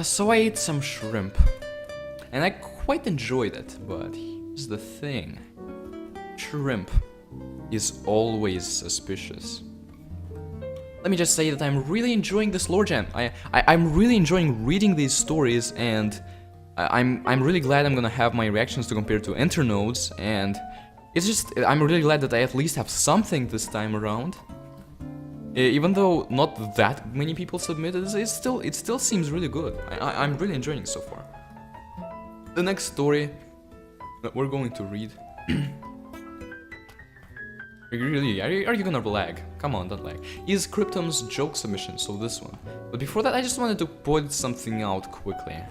So I ate some shrimp, and I quite enjoyed it, but here's the thing. Shrimp is always suspicious. Let me just say that I'm really enjoying this lore jam. I'm really enjoying reading these stories, and I'm really glad I'm gonna have my reactions to compare to internodes, and it's just, I'm really glad that I at least have something this time around. Even though not that many people submitted, it still seems really good. I'm really enjoying it so far. The next story that we're going to read. Are you gonna lag? Come on, don't lag. Is Cryptom's joke submission, so this one. But before that, I just wanted to point something out quickly.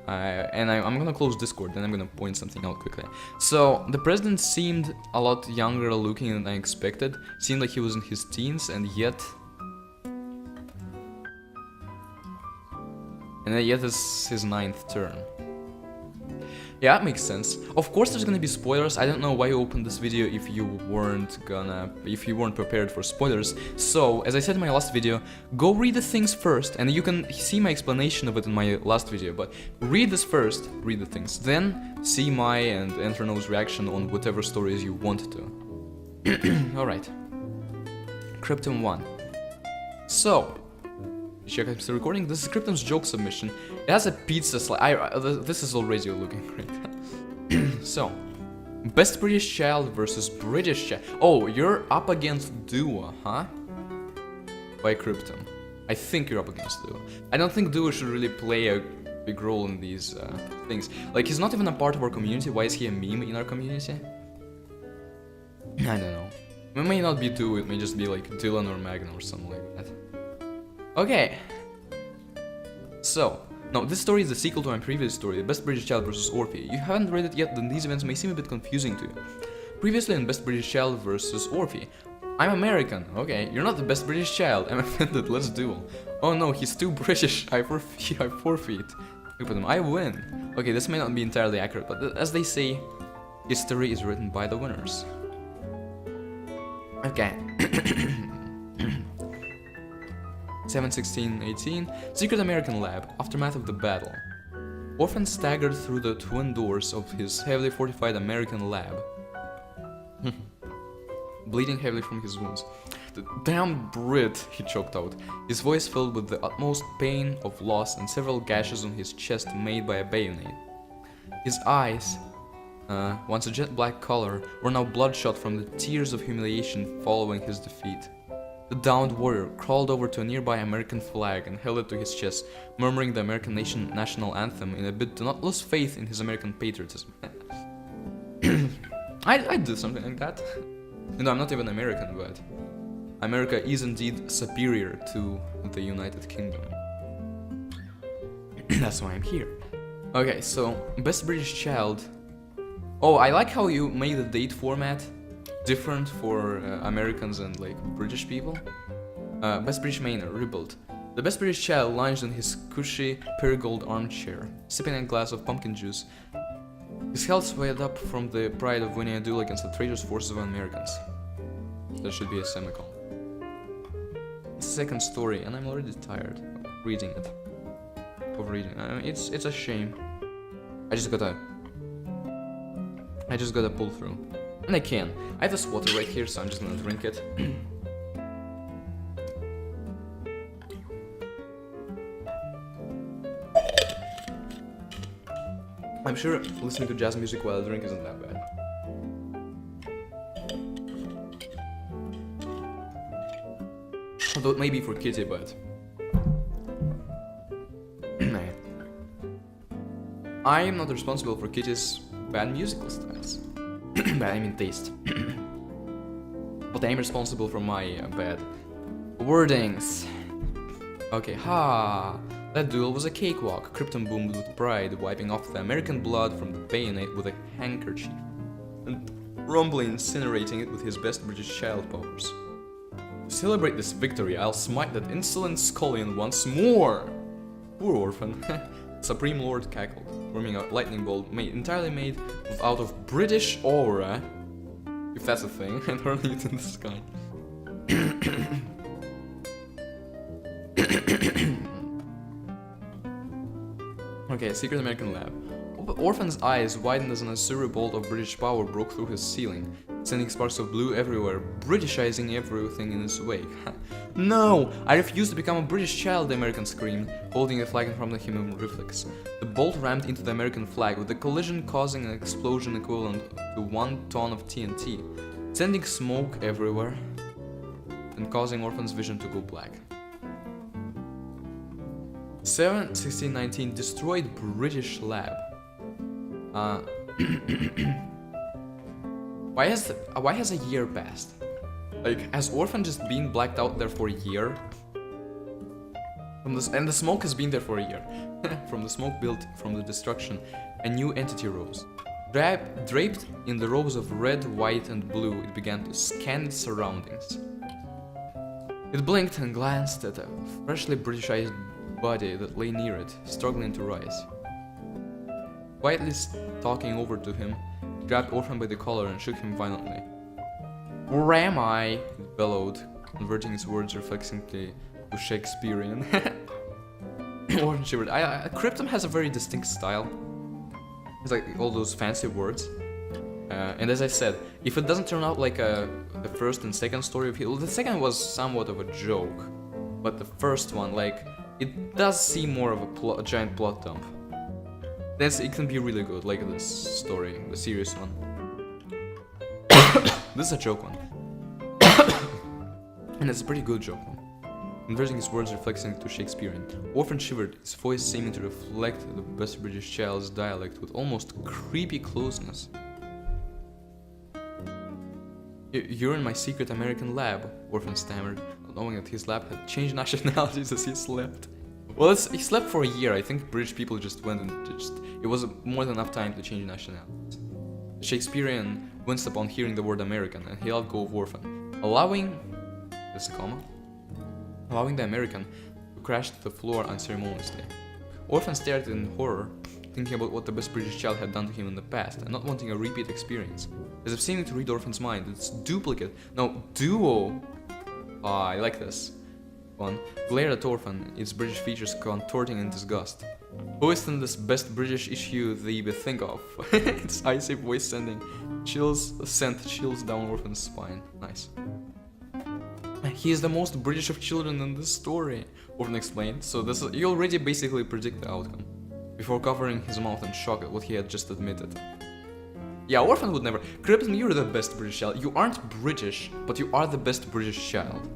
I'm gonna close Discord, then I'm gonna point something out quickly. So, the president seemed a lot younger looking than I expected. Seemed like he was in his teens, and yet it's his 9th term. Yeah, that makes sense. Of course there's gonna be spoilers. I don't know why you opened this video if you weren't prepared for spoilers. So, as I said in my last video, go read the things first, and you can see my explanation of it in my last video, but read this first, read the things, then see my and Enterno's reaction on whatever stories you want to. Alright. Cryptom 1. So, check I'm still recording. This is Cryptom's joke submission. It has a pizza this is already looking great. So, best British child versus British child. Oh, you're up against Duo, huh? By Cryptom. I think you're up against Duo. I don't think Duo should really play a big role in these things. Like, he's not even a part of our community. Why is he a meme in our community? I don't know. It may not be Duo, it may just be like Dylan or Magna or something like that. Okay, so, no, this story is the sequel to my previous story, The Best British Child vs. Orphe. If you haven't read it yet, then these events may seem a bit confusing to you. Previously in Best British Child vs. Orphe, I'm American. Okay, you're not the best British child. I'm offended, let's duel. Oh no, he's too British. I forfeit. Look at him, I win. Okay, this may not be entirely accurate, but as they say, history is written by the winners. Okay. 7/16/18, Secret American Lab, Aftermath of the Battle. Orphan staggered through the twin doors of his heavily fortified American lab, bleeding heavily from his wounds. The damn Brit, he choked out, his voice filled with the utmost pain of loss and several gashes on his chest made by a bayonet. His eyes, once a jet black color, were now bloodshot from the tears of humiliation following his defeat. The downed warrior crawled over to a nearby American flag and held it to his chest, murmuring the American national anthem in a bid to not lose faith in his American patriotism. I'd do something like that. You know, I'm not even American, but America is indeed superior to the United Kingdom. That's why I'm here. Okay, so, Best British Child. Oh, I like how you made the date format different for Americans and like British people. Best British Manor, rebuilt. The Best British Child lounged in his cushy Perigold armchair, sipping a glass of pumpkin juice. His health swayed up from the pride of winning a duel against the traitorous forces of Americans. There should be a semicolon. It's the second story, and I'm already tired of reading it. I mean, it's a shame. I just gotta pull through. And I can. I have this water right here, so I'm just gonna drink it. I'm sure listening to jazz music while I drink isn't that bad. Although it may be for Kittie, but... I am not responsible for Kittie's bad musical styles. Bad, I mean taste. But I am responsible for my bad wordings. Okay, that duel was a cakewalk. Cryptom boomed with pride, wiping off the American blood from the bayonet with a handkerchief, and Rumbly incinerating it with his best British child powers. To celebrate this victory, I'll smite that insolent scullion once more! Poor orphan. Supreme Lord cackled, forming a lightning bolt entirely made out of British aura, if that's a thing, and hurling it in the sky. Okay, Secret American Lab. Orphan's eyes widened as an azure bolt of British power broke through his ceiling, sending sparks of blue everywhere, Britishizing everything in its wake. No! I refuse to become a British child, the American screamed, holding a flag in front of him in reflex. The bolt rammed into the American flag, with the collision causing an explosion equivalent to 1 ton of TNT, sending smoke everywhere, and causing Orphan's vision to go black. 1619 destroyed British lab. Why has a year passed? Like, has Orphan just been blacked out there for a year? And the smoke has been there for a year. From the smoke built from the destruction, a new entity rose. Draped in the robes of red, white, and blue, it began to scan its surroundings. It blinked and glanced at a freshly Britishized body that lay near it, struggling to rise. Quietly stalking over to him, it grabbed Orphan by the collar and shook him violently. "Where am I?" it bellowed, converting its words reflexively to Shakespearean. Orphan shivered. Cryptum has a very distinct style. It's like all those fancy words. And as I said, if it doesn't turn out like the first and second story of Hitler, the second was somewhat of a joke, but the first one, like, it does seem more of a giant plot dump. It can be really good, like this story, the serious one. This is a joke one. And it's a pretty good joke one. Converting his words reflecting to Shakespearean. Orphan shivered, his voice seeming to reflect the best British child's dialect with almost creepy closeness. "You're in my secret American lab," Orphan stammered, not knowing that his lab had changed nationalities as he slept. Well, he slept for a year. I think British people just went and it was more than enough time to change nationalities. The Shakespearean winced upon hearing the word American, and he let go of Orphan, allowing the American to crash to the floor unceremoniously. Orphan stared in horror, thinking about what the best British child had done to him in the past, and not wanting a repeat experience. As if seeming to read Orphan's mind, its duplicate, no, duo, I like this one, glared at Orphan, its British features contorting in disgust. "Who is in this best British issue thee think of?" Its icy voice sent chills down Orphan's spine. Nice. "He is the most British of children in this story," Orphan explained, so you already basically predict the outcome, before covering his mouth in shock at what he had just admitted. Yeah, Orphan would never. Cryptum, you're the best British child. You aren't British, but you are the best British child.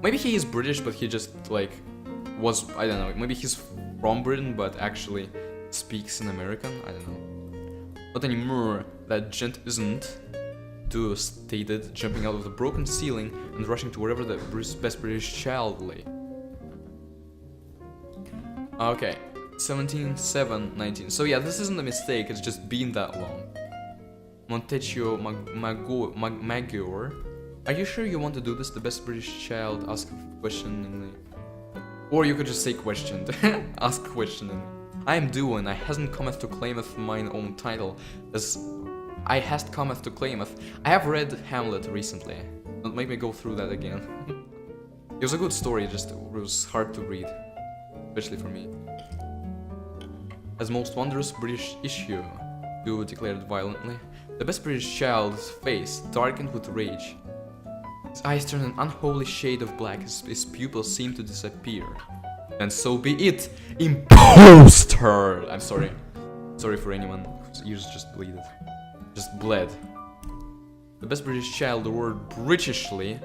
Maybe he is British, but he just, like, I don't know, maybe he's from Britain, but actually speaks in American, I don't know. Not anymore, that gent isn't, Duo stated, jumping out of the broken ceiling and rushing to wherever the best British child lay. Okay, 17/7/19. So yeah, this isn't a mistake, it's just been that long. Montecchio Maggiore. "Are you sure you want to do this?" the best British child asked questioningly. Or you could just say questioned. Ask questioning. "I am Duo, and I hasn't cometh to claimeth mine own title, as I hast cometh to claimeth." I have read Hamlet recently. Don't make me go through that again. It was a good story, just it was hard to read, especially for me. "As most wondrous British issue," Duo declared violently. The best British child's face darkened with rage. His eyes turned an unholy shade of black, his pupils seemed to disappear. "And so be it, imposter!" I'm sorry. Sorry for anyone whose ears just bleeded. Just bled. The best British child roared Britishly,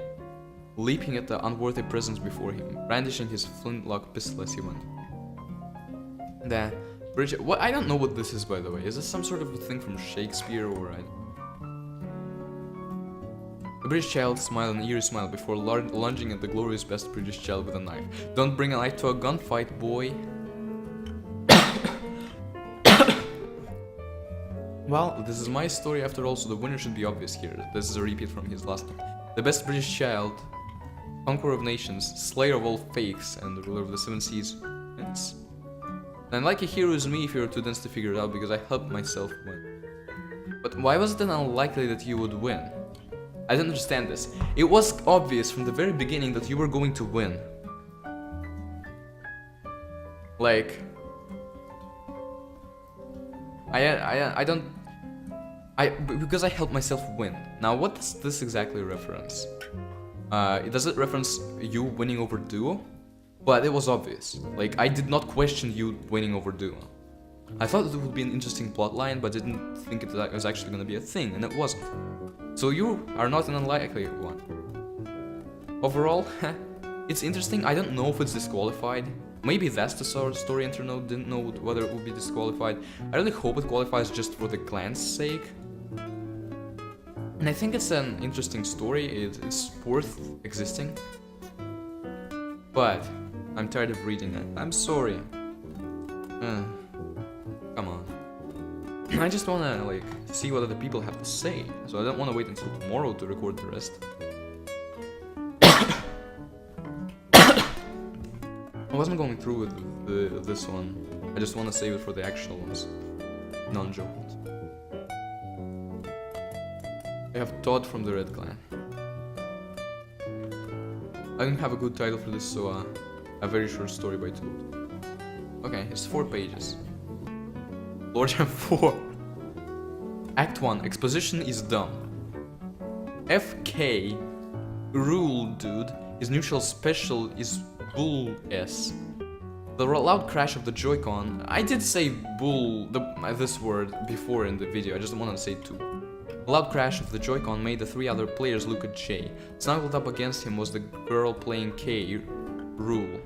leaping at the unworthy presence before him, brandishing his flintlock pistol as he went. What? I don't know what this is, by the way. Is this some sort of a thing from Shakespeare or I? The British child smiled an eerie smile before lunging at the glorious best British child with a knife. "Don't bring a knife to a gunfight, boy." Well, this is my story after all, so the winner should be obvious here. This is a repeat from his last one. The best British child, conqueror of nations, slayer of all fakes, and the ruler of the seven seas. And like a hero is me if you're too dense to figure it out, because I helped myself win. But why was it then unlikely that you would win? I don't understand this. It was obvious from the very beginning that you were going to win. Like, because I helped myself win. Now, what does this exactly reference? Does it reference you winning over Duo? But it was obvious. Like, I did not question you winning over Duo. I thought it would be an interesting plotline, but didn't think it was actually gonna be a thing, and it wasn't. So you are not an unlikely one. Overall, it's interesting. I don't know if it's disqualified. Maybe that's the story internet didn't know whether it would be disqualified. I really hope it qualifies just for the clan's sake. And I think it's an interesting story. It's worth existing. But I'm tired of reading it. I'm sorry. Come on. I just wanna like see what other people have to say. So I don't wanna wait until tomorrow to record the rest. I wasn't going through with this one. I just want to save it for the actual ones. Non-joke ones. I have Todd from the Red Clan. I didn't have a good title for this, so a very short story by Todd. Okay, it's 4 pages. Lord Jam 4. Act 1. Exposition is done. FK. Rule, dude. His neutral special is Bull S. The loud crash of the Joy-Con. I did say bull, this word before in the video, I just wanted to say two. The loud crash of the Joy-Con made the 3 other players look at Jay. Snuggled up against him was the girl playing K, Rule.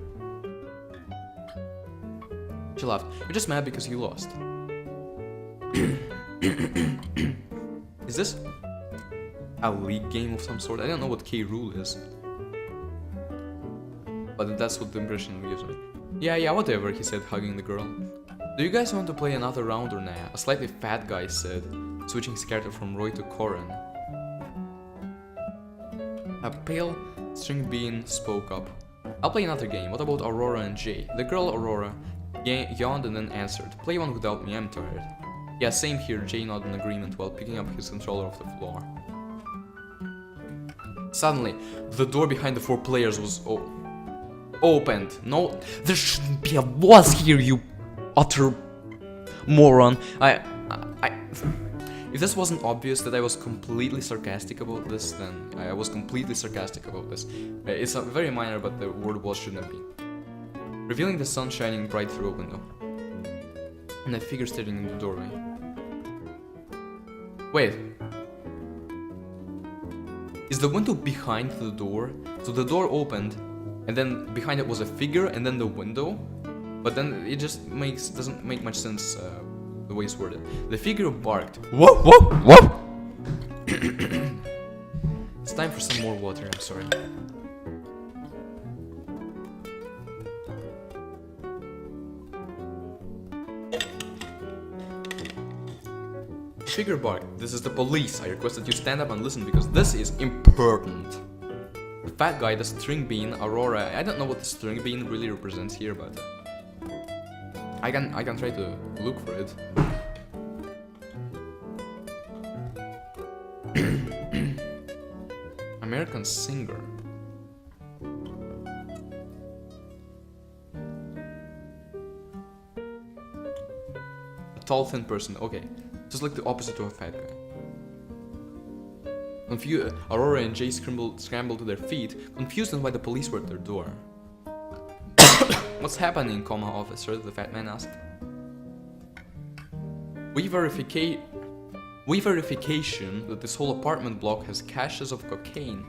She laughed. You're just mad because you lost. Is this a league game of some sort? I don't know what K Rule is. But that's what the impression gives me. Yeah, whatever, he said, hugging the girl. Do you guys want to play another round or nah? A slightly fat guy said, switching his character from Roy to Corin. A pale string bean spoke up. I'll play another game. What about Aurora and Jay? The girl Aurora yawned and then answered. Play one without me, I'm tired. Yeah, same here, Jay nodded in agreement while picking up his controller off the floor. Suddenly, the door behind the 4 players was opened. No, there shouldn't be a was here, you utter moron. If this wasn't obvious that I was completely sarcastic about this, then I was completely sarcastic about this. It's very minor, but the word was shouldn't have been. Revealing the sun shining bright through a window. And a figure staring in the doorway. Wait. Is the window behind the door? So the door opened, and then behind it was a figure, and then the window? But then it just doesn't make much sense the way it's worded. The figure barked. Whoa, whoa, whoa! It's time for some more water, I'm sorry. The figure barked. This is the police. I request that you stand up and listen because this is important. The fat guy, the string bean, Aurora. I don't know what the string bean really represents here, but I can try to look for it. American singer. A tall, thin person. Okay, just like the opposite of a fat guy. Confused, Aurora and Jay scrambled to their feet, confused on why the police were at their door. What's happening, officer? The fat man asked. We verification that this whole apartment block has caches of cocaine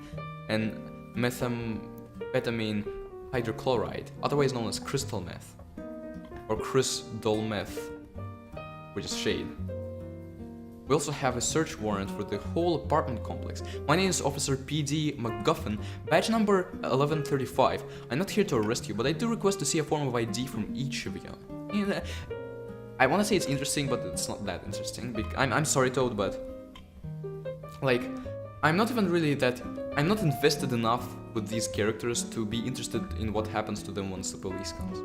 and methamphetamine hydrochloride, otherwise known as crystal meth, or crystal meth, which is shade. We also have a search warrant for the whole apartment complex. My name is Officer P.D. McGuffin, badge number 1135. I'm not here to arrest you, but I do request to see a form of ID from each of you. I want to say it's interesting, but it's not that interesting. I'm sorry, Toad, but like, I'm not invested enough with these characters to be interested in what happens to them once the police comes.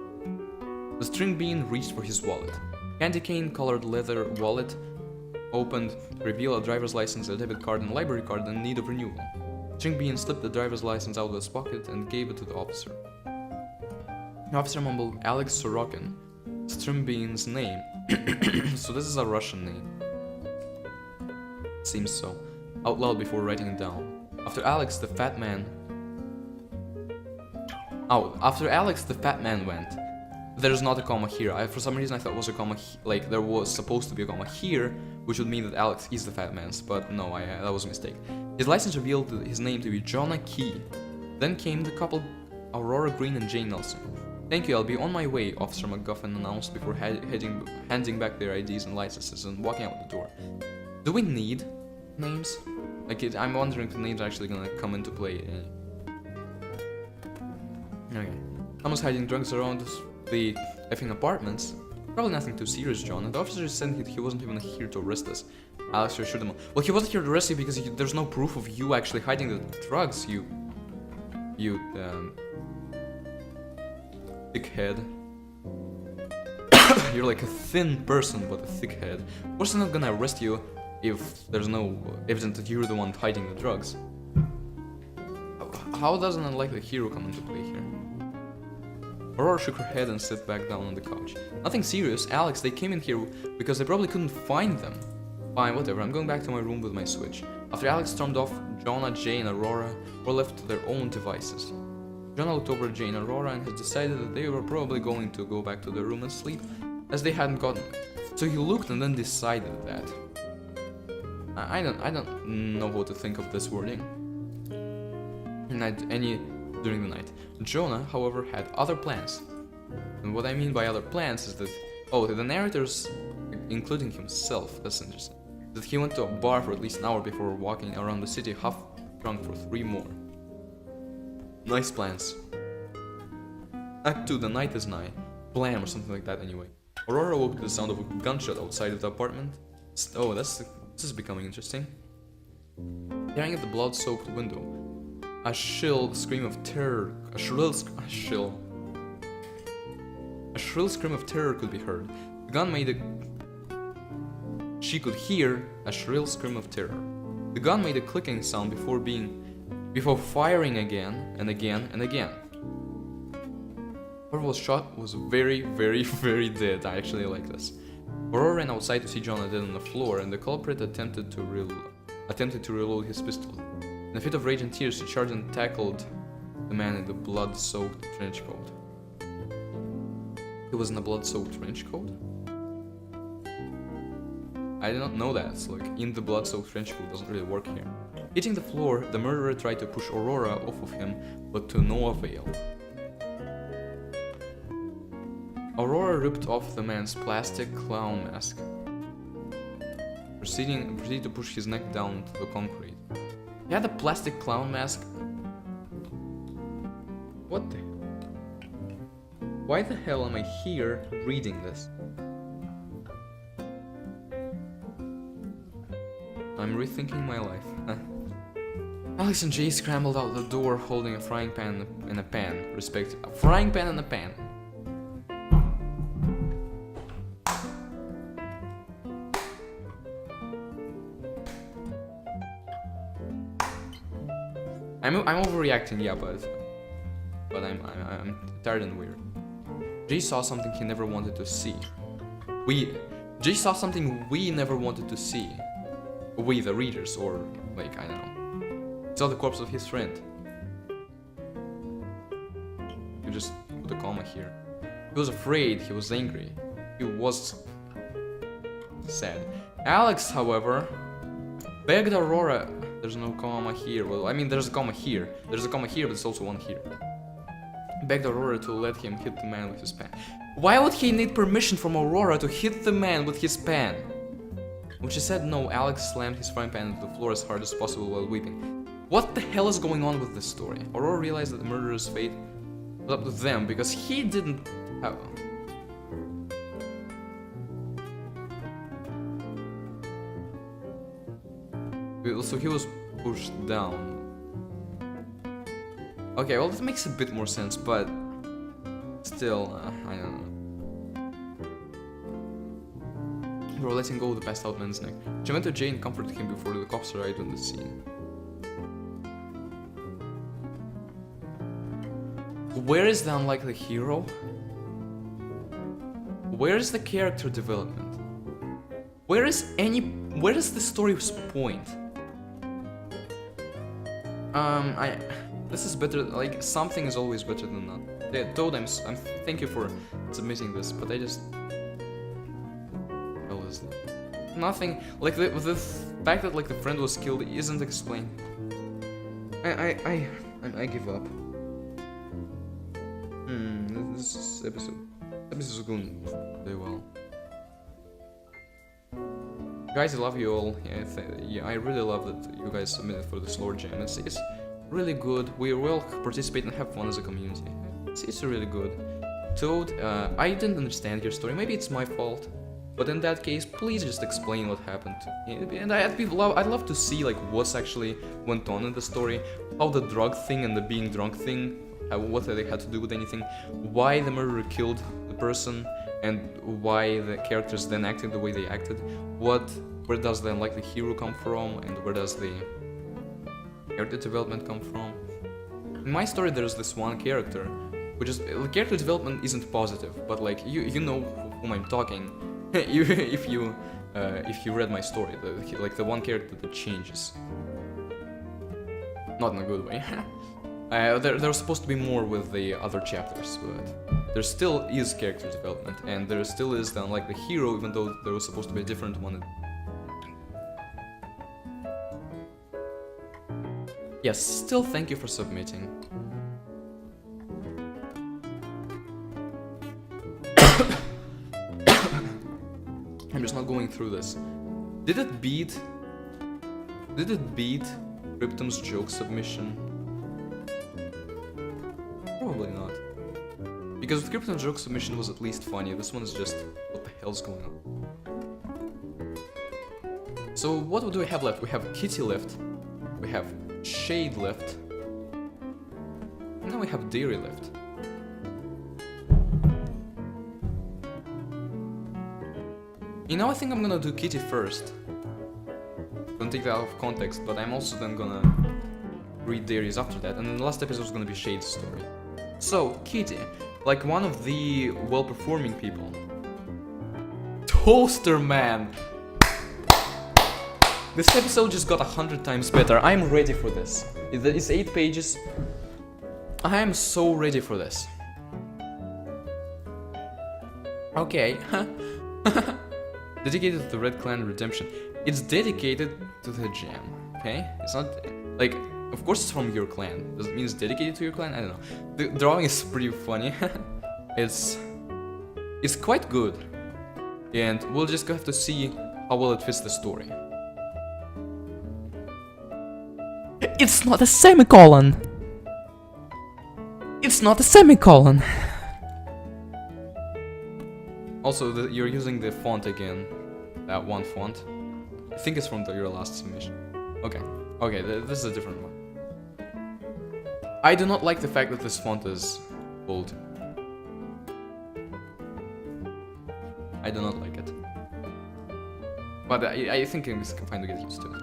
The string bean reached for his wallet. Candy cane colored leather wallet. Opened, reveal a driver's license, a debit card, and a library card in need of renewal. String bean slipped the driver's license out of his pocket and gave it to the officer. Officer mumbled Alex Sorokin, Strimbean's name. So this is a Russian name. Seems so. Out loud before writing it down. After Alex the fat man went. There's not a comma here. For some reason I thought it was a comma, like there was supposed to be a comma here, which would mean that Alex is the fat man's, but no, that was a mistake. His license revealed his name to be Jonah Key. Then came the couple Aurora Green and Jane Nelson. Thank you, I'll be on my way, Officer McGuffin announced before handing back their IDs and licenses and walking out the door. Do we need names? Like, I'm wondering if the names are actually gonna come into play. Okay. Someone's hiding drugs around the effing apartments. Probably nothing too serious, John. And the officer said he wasn't even here to arrest us. Alex reassured him. Well, he wasn't here to arrest you because there's no proof of you actually hiding the drugs, you thick head. You're like a thin person, but a thick head. Of course, I'm not gonna arrest you if there's no evidence that you're the one hiding the drugs. How does an unlikely hero come into play here? Aurora shook her head and sat back down on the couch. Nothing serious, Alex, they came in here because they probably couldn't find them. Fine, whatever, I'm going back to my room with my switch. After Alex stormed off, Jonah, Jane, and Aurora were left to their own devices. Jonah looked over at Jane and Aurora and had decided that they were probably going to go back to their room and sleep, as they hadn't gotten it. So he looked and then decided that. I don't know what to think of this wording. During the night. Jonah, however, had other plans. And what I mean by other plans is that, the narrators, including himself, that's interesting, that he went to a bar for at least an hour before walking around the city half drunk for 3 more. Nice plans. Act 2, the night is nigh. Blam, or something like that anyway. Aurora woke to the sound of a gunshot outside of the apartment. This is becoming interesting. Staring at the blood-soaked window, a shrill scream of terror. A shrill scream of terror could be heard. The gun made a. She could hear a shrill scream of terror. The gun made a clicking sound before firing again and again and again. Whoever was shot was very, very, very dead. I actually like this. Aurora ran outside to see Jonah dead on the floor, and the culprit attempted to reload his pistol. In a fit of rage and tears, she charged and tackled the man in the blood-soaked trench coat. He was in a blood-soaked trench coat? I did not know that, so like, in the blood-soaked trench coat doesn't really work here. Hitting the floor, the murderer tried to push Aurora off of him, but to no avail. Aurora ripped off the man's plastic clown mask, proceeded to push his neck down to the concrete. He had a plastic clown mask. What the? Why the hell am I here reading this? I'm rethinking my life. Alex and Jay scrambled out the door holding a frying pan and a pan, respectively. A frying pan and a pan. I'm overreacting, yeah, but I'm tired and weird. Jay saw something he never wanted to see. Jay saw something we never wanted to see. We, the readers, or like, I don't know. He saw the corpse of his friend. You just put a comma here. He was afraid, he was angry. He was sad. Alex, however, begged Aurora. There's no comma here. Well, I mean, there's a comma here. There's a comma here, but there's also one here. Begged Aurora to let him hit the man with his pan. Why would he need permission from Aurora to hit the man with his pan? When she said no, Alex slammed his frying pan into the floor as hard as possible while weeping. What the hell is going on with this story? Aurora realized that the murderer's fate was up to them because he didn't have... So he was pushed down. Okay, well that makes a bit more sense, but still, I don't know. We were letting go of the passed out man's neck. She went to Jay and comforted him before the cops arrived on the scene. Where is the unlikely hero? Where is the character development? Where is the story's point? This is better, like, something is always better than none. Yeah, Toad, thank you for submitting this, but I just... Hell is that? Nothing, like, the fact that, like, the friend was killed isn't explained. I give up. This episode is going very well. Guys, I love you all. Yeah, I really love that you guys submitted for this lore jam. It's really good. We will participate and have fun as a community. It's really good. Toad, I didn't understand your story. Maybe it's my fault. But in that case, please just explain what happened. And I'd love to see like what's actually went on in the story, how the drug thing and the being drunk thing, what they had to do with anything, why the murderer killed the person, and why the characters then acted the way they acted. Where does the unlikely hero come from, and where does the character development come from? In my story, there's this one character, which is character development isn't positive, but like you know whom I'm talking. if you read my story, like the one character that changes, not in a good way. There's supposed to be more with the other chapters, but there still is character development, and there still is the unlikely hero, even though there was supposed to be a different one. Yes, still thank you for submitting. I'm just not going through this. Did it beat Cryptom's joke submission? Probably not. Because the Cryptom's joke submission was at least funny. This one is just, what the hell's going on? So what do we have left? We have Kittie left. We have Shade left. And then we have Dairy left. You know, I think I'm gonna do Kittie first. Don't take that out of context, but I'm also then gonna read Dairy's after that, and then the last episode is gonna be Shade's story. So, Kittie, like one of the well-performing people. Toaster Man! This episode just got 100 times better. I'm ready for this. It's 8 pages. I am so ready for this. Okay. Dedicated to the Red Clan Redemption. It's dedicated to the jam, okay? It's not, like, of course it's from your clan. Does it mean it's dedicated to your clan? I don't know. The drawing is pretty funny. It's quite good. And we'll just have to see how well it fits the story. It's not a semicolon! It's not a semicolon! Also, you're using the font again. That one font. I think it's from your last submission. Okay, this is a different one. I do not like the fact that this font is bold. I do not like it. But I think I'm just fine to get used to it.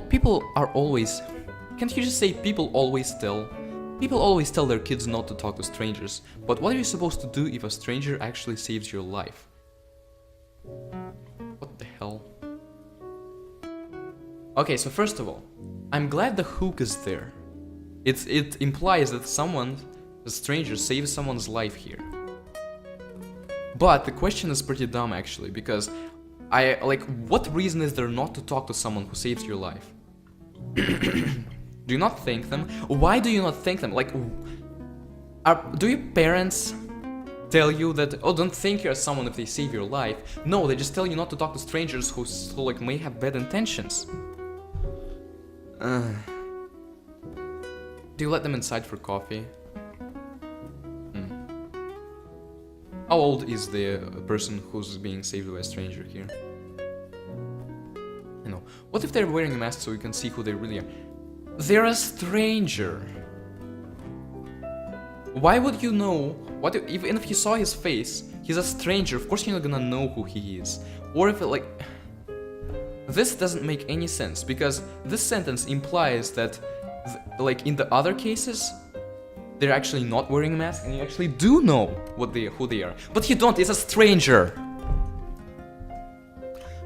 People are always... Can't you just say people always tell? People always tell their kids not to talk to strangers, but what are you supposed to do if a stranger actually saves your life? What the hell? Okay, so first of all, I'm glad the hook is there. It implies that a stranger saves someone's life here. But the question is pretty dumb actually, because what reason is there not to talk to someone who saves your life? Do you not thank them? Why do you not thank them? Like, do your parents tell you that, oh, don't thank someone if they save your life? No, they just tell you not to talk to strangers who like may have bad intentions. Do you let them inside for coffee? How old is the person who's being saved by a stranger here? You know, what if they're wearing a mask so you can see who they really are? They're a stranger. Why would you know? Even if you saw his face, he's a stranger. Of course, you're not gonna know who he is. Or if it this doesn't make any sense, because this sentence implies that, like in the other cases, they're actually not wearing a mask and you actually do know who they are. But you don't, it's a stranger!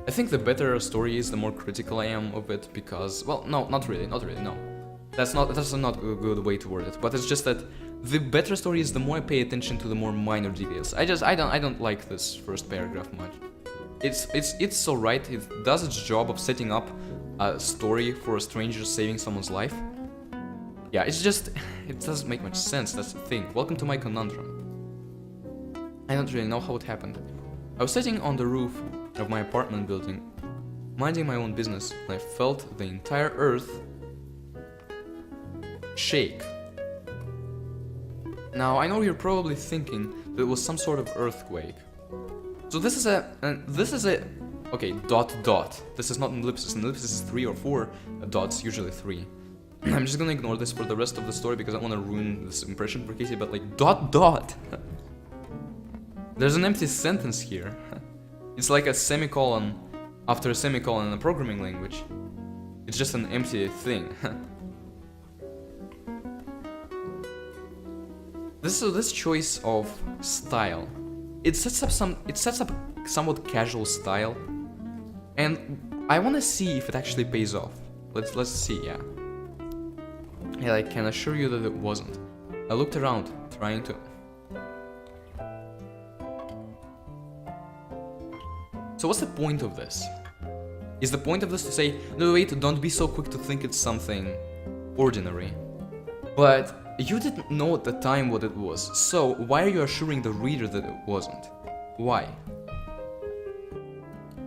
I think the better a story is, the more critical I am of it, because, well, no, not really, no. That's not a good way to word it, but it's just that the better story is, the more I pay attention to the more minor details. I don't like this first paragraph much. It's alright, it does its job of setting up a story for a stranger saving someone's life. Yeah, it's just, it doesn't make much sense, that's the thing. Welcome to my conundrum. I don't really know how it happened. I was sitting on the roof of my apartment building, minding my own business, and I felt the entire earth shake. Now, I know you're probably thinking that it was some sort of earthquake. So this is a, okay, dot. This is not an ellipsis. An ellipsis is 3 or 4 dots, usually 3. I'm just gonna ignore this for the rest of the story because I don't want to ruin this impression for Kittie, but like, dot. There's an empty sentence here. It's like a semicolon after a semicolon in a programming language. It's just an empty thing. This choice of style, it sets up somewhat casual style, and I want to see if it actually pays off. Let's see, yeah. Yeah, I can assure you that it wasn't. I looked around, trying to. So what's the point of this? Is the point of this to say, no wait, don't be so quick to think it's something ordinary? But you didn't know at the time what it was, so why are you assuring the reader that it wasn't? Why?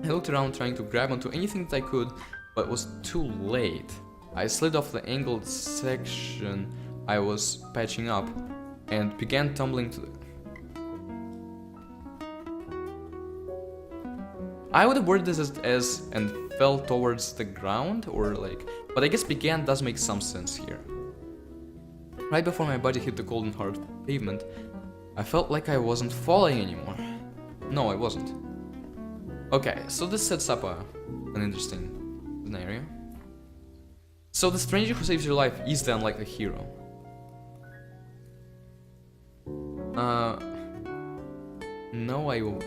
I looked around trying to grab onto anything that I could, but it was too late. I slid off the angled section I was patching up and began tumbling to the... I would have worded this as and fell towards the ground, or like, but I guess began does make some sense here. Right before my body hit the cold and hard pavement, I felt like I wasn't falling anymore. No, I wasn't. Okay, so this sets up an interesting scenario. So the stranger who saves your life is then like the hero. No, I won't.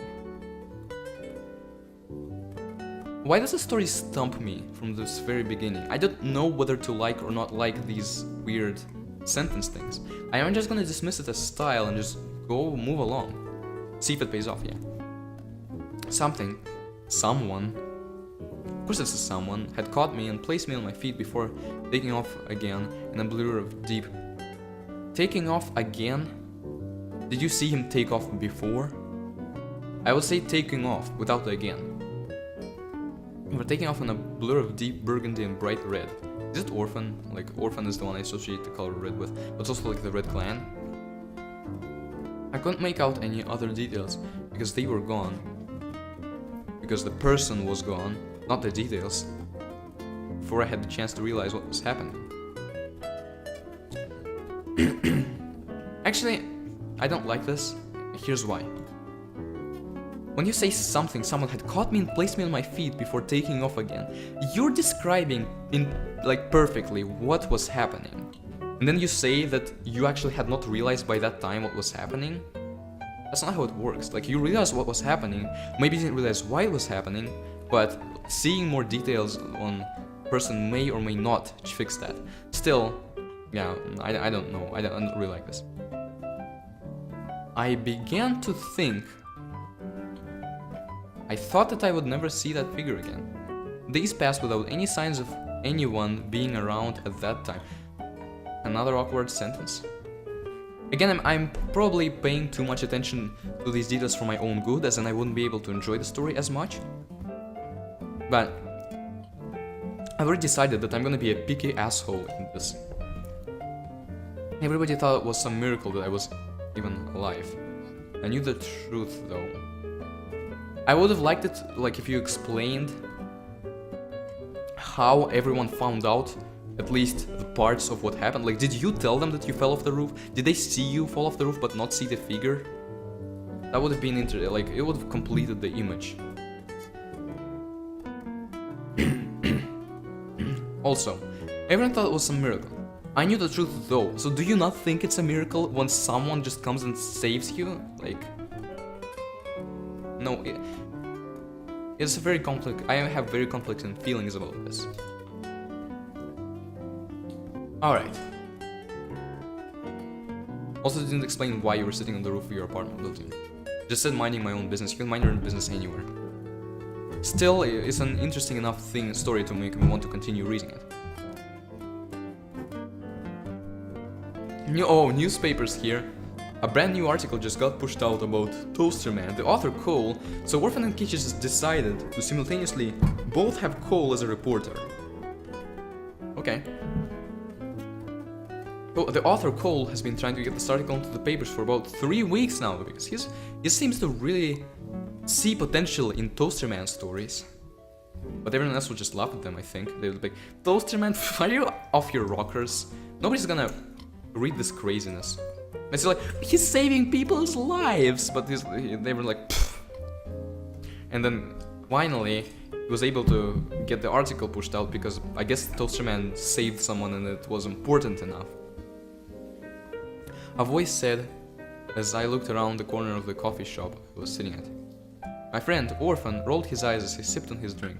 Why does the story stump me from this very beginning? I don't know whether to like or not like these weird sentence things. I am just gonna dismiss it as style and just move along. See if it pays off, yeah. Someone, of course it's a someone, had caught me and placed me on my feet before taking off again in a blur of deep. Taking off again? Did you see him take off before? I would say taking off without the again. We're taking off in a blur of deep burgundy and bright red. Is it orphan? Like, orphan is the one I associate the color red with, but it's also like the red clan. I couldn't make out any other details because they were gone. Because the person was gone, not the details. Before I had the chance to realize what was happening. Actually, I don't like this. Here's why. When you say someone had caught me and placed me on my feet before taking off again, you're describing perfectly what was happening. And then you say that you actually had not realized by that time what was happening. That's not how it works. Like, you realized what was happening, maybe you didn't realize why it was happening, but seeing more details on person may or may not fix that. Still, yeah, I don't know. I don't really like this. I began to think. I thought that I would never see that figure again. Days passed without any signs of anyone being around at that time. Another awkward sentence. Again, I'm probably paying too much attention to these details for my own good, as in I wouldn't be able to enjoy the story as much. But I've already decided that I'm gonna be a picky asshole in this. Everybody thought it was some miracle that I was even alive. I knew the truth though. I would have liked it like if you explained how everyone found out at least the parts of what happened. Like, did you tell them that you fell off the roof? Did they see you fall off the roof but not see the figure? That would have been interesting. Like, it would have completed the image. Also, everyone thought it was some miracle. I knew the truth though, so do you not think it's a miracle when someone just comes and saves you? Like... No, it's a very I have very conflicting feelings about this. Alright. Also didn't explain why you were sitting on the roof of your apartment building. Just said minding my own business. You can mind your own business anywhere. Still, it's an interesting enough story to make me want to continue reading it. Newspapers here. A brand new article just got pushed out about Toaster Man, the author Cole, so Orphan and Kittie just decided to simultaneously both have Cole as a reporter. Okay. Oh, the author Cole has been trying to get this article into the papers for about 3 weeks now, because he seems to really see potential in Toaster Man stories. But everyone else would just laugh at them, I think. They would be like, Toaster Man, are you off your rockers? Nobody's gonna read this craziness. It's like, he's saving people's lives, but they were like, pfft. And then finally he was able to get the article pushed out because I guess Toaster Man saved someone and it was important enough. A voice said, as I looked around the corner of the coffee shop I was sitting at. My friend, Orphan, rolled his eyes as he sipped on his drink.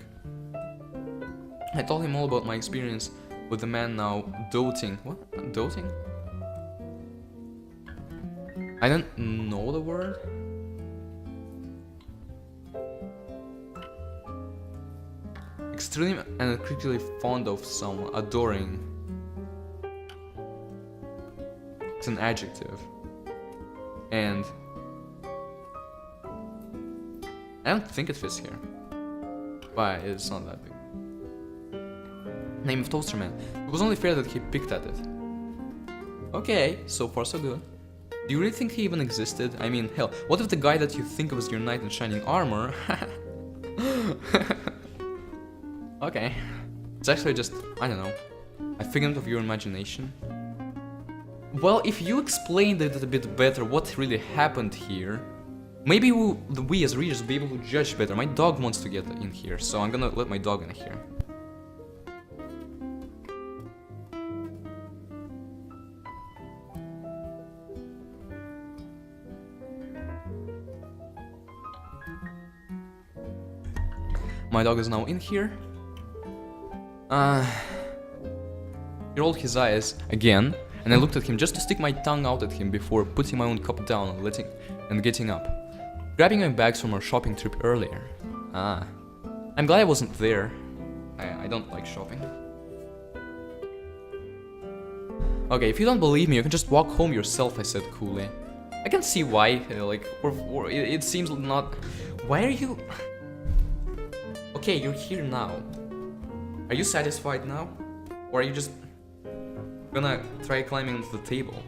I told him all about my experience with the man now doting. What? Doting? I don't know the word. Extreme and critically fond of someone, adoring. It's an adjective. And I don't think it fits here. But it's not that big. Name of Toaster Man. It was only fair that he picked at it. Okay, so far so good. Do you really think he even existed? I mean, hell, what if the guy that you think of as your knight in shining armor... Okay. It's actually just, I don't know, a figment of your imagination. Well, if you explained it a bit better what really happened here, maybe we as readers will be able to judge better. My dog wants to get in here, so I'm gonna let my dog in here. My dog is now in here. He rolled his eyes again, and I looked at him just to stick my tongue out at him before putting my own cup down and getting up. Grabbing my bags from our shopping trip earlier. I'm glad I wasn't there. I don't like shopping. Okay, if you don't believe me, you can just walk home yourself, I said coolly. I can see why, or it seems not... Why are you... Okay, you're here now. Are you satisfied now? Or are you just gonna try climbing onto the table?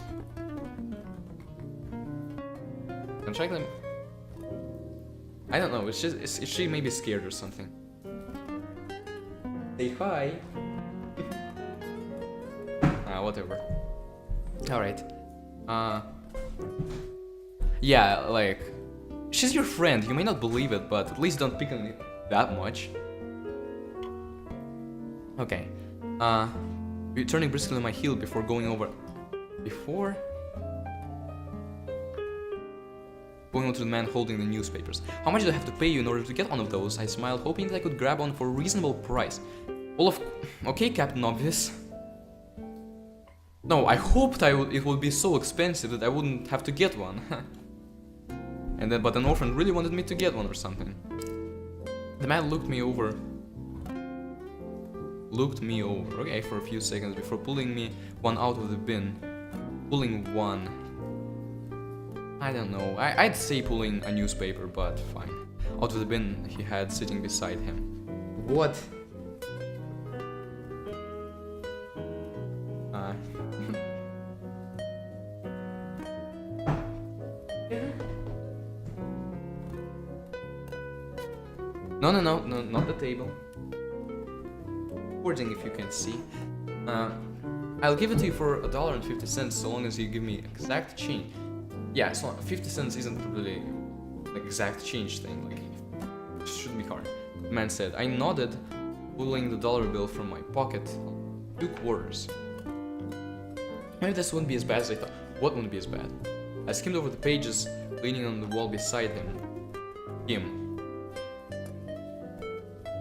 I'm trying to... I don't know, it's just... she may be scared or something. Say hi. Whatever. Alright. Yeah, like... She's your friend, you may not believe it, but at least don't pick on it that much. Okay. Turning briskly on my heel before going over... Before? Going on to the man holding the newspapers. How much do I have to pay you in order to get one of those? I smiled, hoping that I could grab one for a reasonable price. Well, okay, Captain Obvious. No, I hoped it would be so expensive that I wouldn't have to get one. But an orphan really wanted me to get one or something. The man looked me over, okay, for a few seconds before pulling me one out of the bin. Pulling one. I don't know, I'd say pulling a newspaper, but fine. Out of the bin he had sitting beside him. What? No, not the table. Hoarding, if you can see. I'll give it to you for $1.50 so long as you give me exact change. Yeah, so 50 cents isn't really an exact change thing, like, it shouldn't be hard. The man said. I nodded, pulling the dollar bill from my pocket. 2 quarters. Maybe this wouldn't be as bad as I thought. What wouldn't be as bad? I skimmed over the pages, leaning on the wall beside him.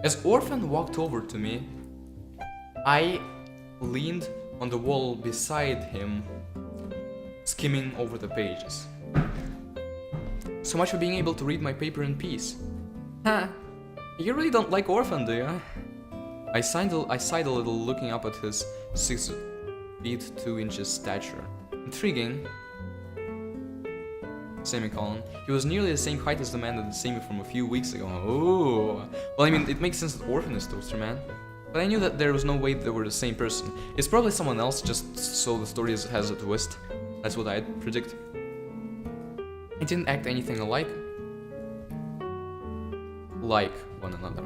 As Orphan walked over to me, I leaned on the wall beside him, skimming over the pages. So much for being able to read my paper in peace. Huh? You really don't like Orphan, do you? I sighed a little, looking up at his 6 feet 2 inches stature. Intriguing. Semicolon. He was nearly the same height as the man that had seen me from a few weeks ago. Oh. Well, I mean, it makes sense that Orphan is Toaster Man. But I knew that there was no way they were the same person. It's probably someone else, just so the story has a twist. That's what I'd predict. It didn't act anything alike. Like one another.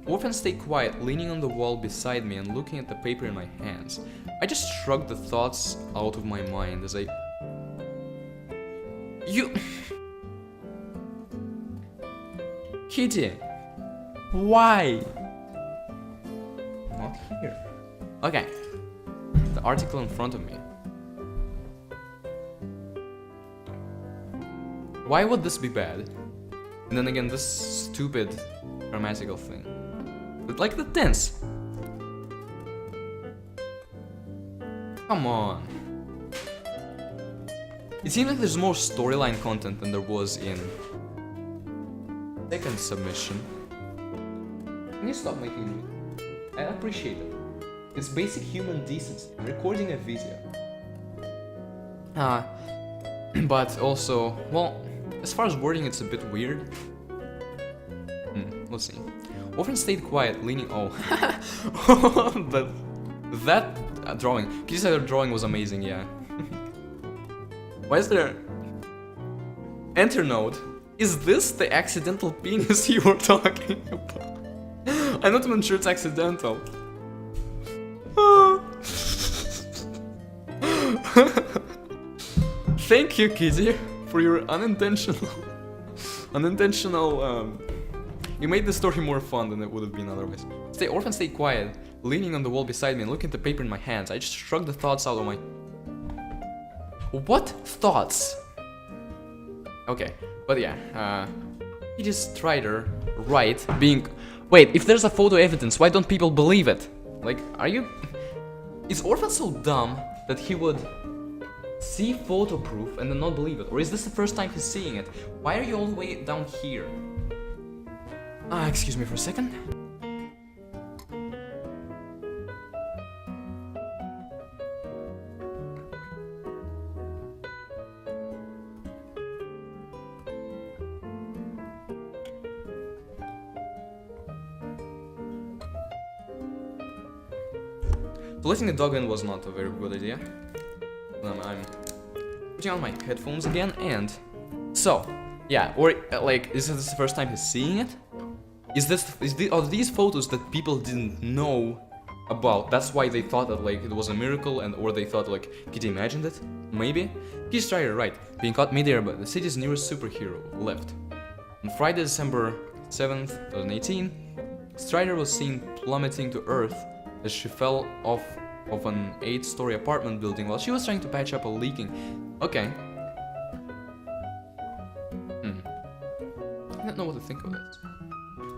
Orphan stayed quiet, leaning on the wall beside me and looking at the paper in my hands. I just shrugged the thoughts out of my mind as I... You... Kittie! Why? Not here. Okay. The article in front of me. Why would this be bad? And then again, this stupid grammatical thing. But like the tense. Come on. It seems like there's more storyline content than there was in second submission. Can you stop making me? I appreciate it. It's basic human decency, recording a video. But also, well, as far as wording, it's a bit weird. Let's see. Orphan stayed quiet, leaning. Oh, that drawing. Kittie said her drawing was amazing. Yeah. Why is there? Enter note. Is this the accidental penis you were talking about? I'm not even sure it's accidental. Thank you, Kittie, for your unintentional. You made the story more fun than it would have been otherwise. Orphan stayed quiet, leaning on the wall beside me and looking at the paper in my hands. I just shrugged the thoughts out of my... What thoughts? Okay, but yeah, Kittie Strider, right, being... Wait, if there's a photo evidence, why don't people believe it? Like, are you... Is Orphan so dumb that he would see photo proof and then not believe it? Or is this the first time he's seeing it? Why are you all the way down here? Excuse me for a second. So letting the dog in was not a very good idea. I'm putting on my headphones again, and so yeah, or like, is this the first time he's seeing it? Are these photos that people didn't know about? That's why they thought that like it was a miracle, and or they thought like Kittie imagined it? Maybe. Kittie Strider, right? Being caught midair by the city's newest superhero left. On Friday, December 7th, 2018, Strider was seen plummeting to Earth as she fell off of an 8-story apartment building while she was trying to patch up a leaking. Okay. I don't know what to think of this.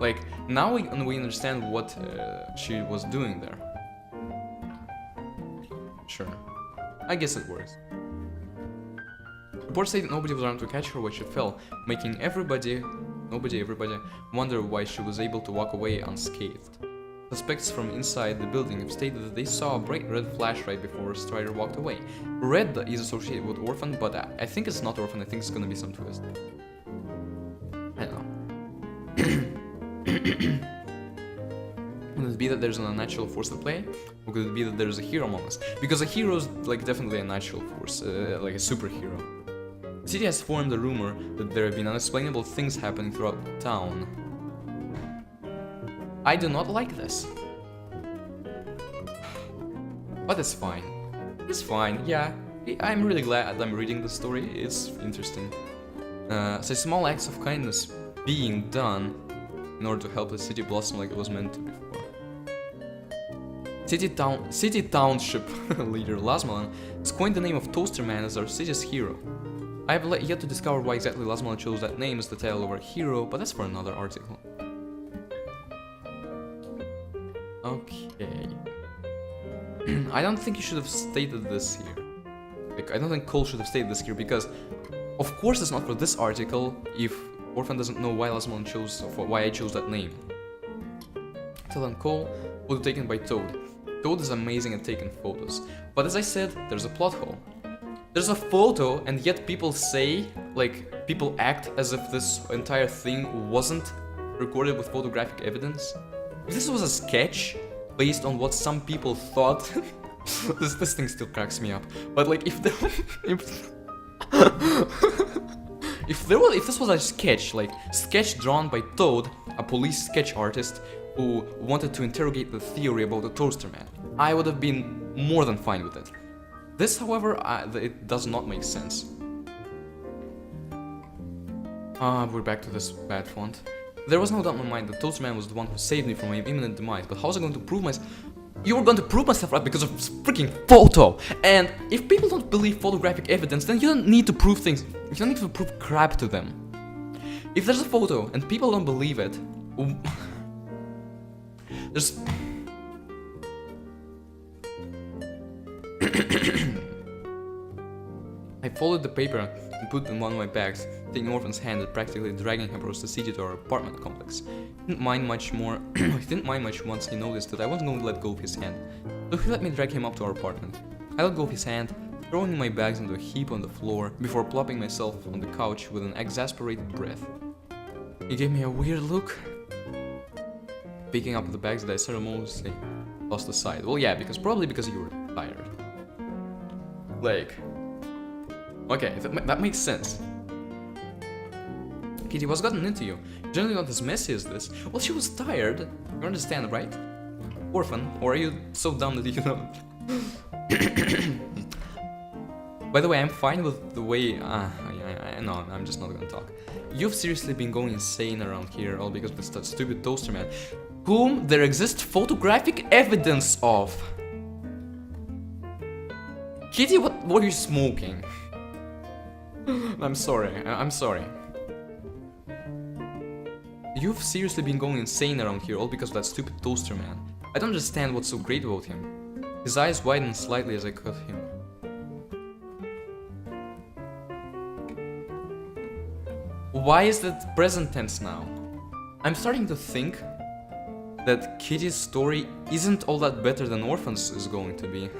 Like, now we understand what she was doing there. Sure. I guess it works. Reports say that nobody was around to catch her when she fell, making everybody wonder why she was able to walk away unscathed. Suspects from inside the building have stated that they saw a bright red flash right before Strider walked away. Red is associated with Orphan, but I think it's not Orphan. I think it's gonna be some twist. I don't know. Could it be that there's an unnatural force at play? Or could it be that there's a hero among us? Because a hero is like definitely a natural force, like a superhero. The city has formed a rumor that there have been unexplainable things happening throughout the town. I do not like this. But it's fine. It's fine, yeah. I'm really glad I'm reading the story. It's interesting. So small acts of kindness being done in order to help the city blossom like it was meant to before. City Township leader Lasmalan has coined the name of Toaster Man as our city's hero. I have yet to discover why exactly Lasmalan chose that name as the title of our hero, but that's for another article. Okay. I don't think you should have stated this here. Like, I don't think Cole should have stated this here because, of course, it's not for this article if Orphan doesn't know why Lasmalan chose, why I chose that name. Tell them Cole was taken by Toad. Toad is amazing at taking photos, but as I said, there's a plot hole. There's a photo, and yet people say, like, people act as if this entire thing wasn't recorded with photographic evidence. If this was a sketch based on what some people thought, this thing still cracks me up. But like, if this was a sketch, like sketch drawn by Toad, a police sketch artist who wanted to interrogate the theory about the Toaster Man, I would have been more than fine with it. This, however, it does not make sense. We're back to this bad font. There was no doubt in my mind that Toaster Man was the one who saved me from my imminent demise, but how was I going to prove myself? You were going to prove myself right because of this freaking photo! And if people don't believe photographic evidence, then you don't need to prove things. You don't need to prove crap to them. If there's a photo and people don't believe it, there's... I folded the paper and put it in one of my bags, taking Orphan's hand and practically dragging him across the city to our apartment complex. He didn't mind much once he noticed that I wasn't going to let go of his hand, so he let me drag him up to our apartment. I let go of his hand, throwing my bags into a heap on the floor before plopping myself on the couch with an exasperated breath. He gave me a weird look, picking up the bags that I ceremoniously tossed aside. Well, yeah, probably because you were tired. Like... Okay, that makes sense. Kitty, what's gotten into you? Generally not as messy as this. Well, she was tired. You understand, right? Orphan, or are you so dumb that you don't? By the way, I'm fine with the way... no, I'm just not gonna talk. You've seriously been going insane around here, all because of that stupid Toaster Man, whom there exists photographic evidence of. Kitty, what are you smoking? I'm sorry. You've seriously been going insane around here, all because of that stupid Toaster Man. I don't understand what's so great about him. His eyes widened slightly as I cut him. Why is that present tense now? I'm starting to think that Kitty's story isn't all that better than Orphan's is going to be.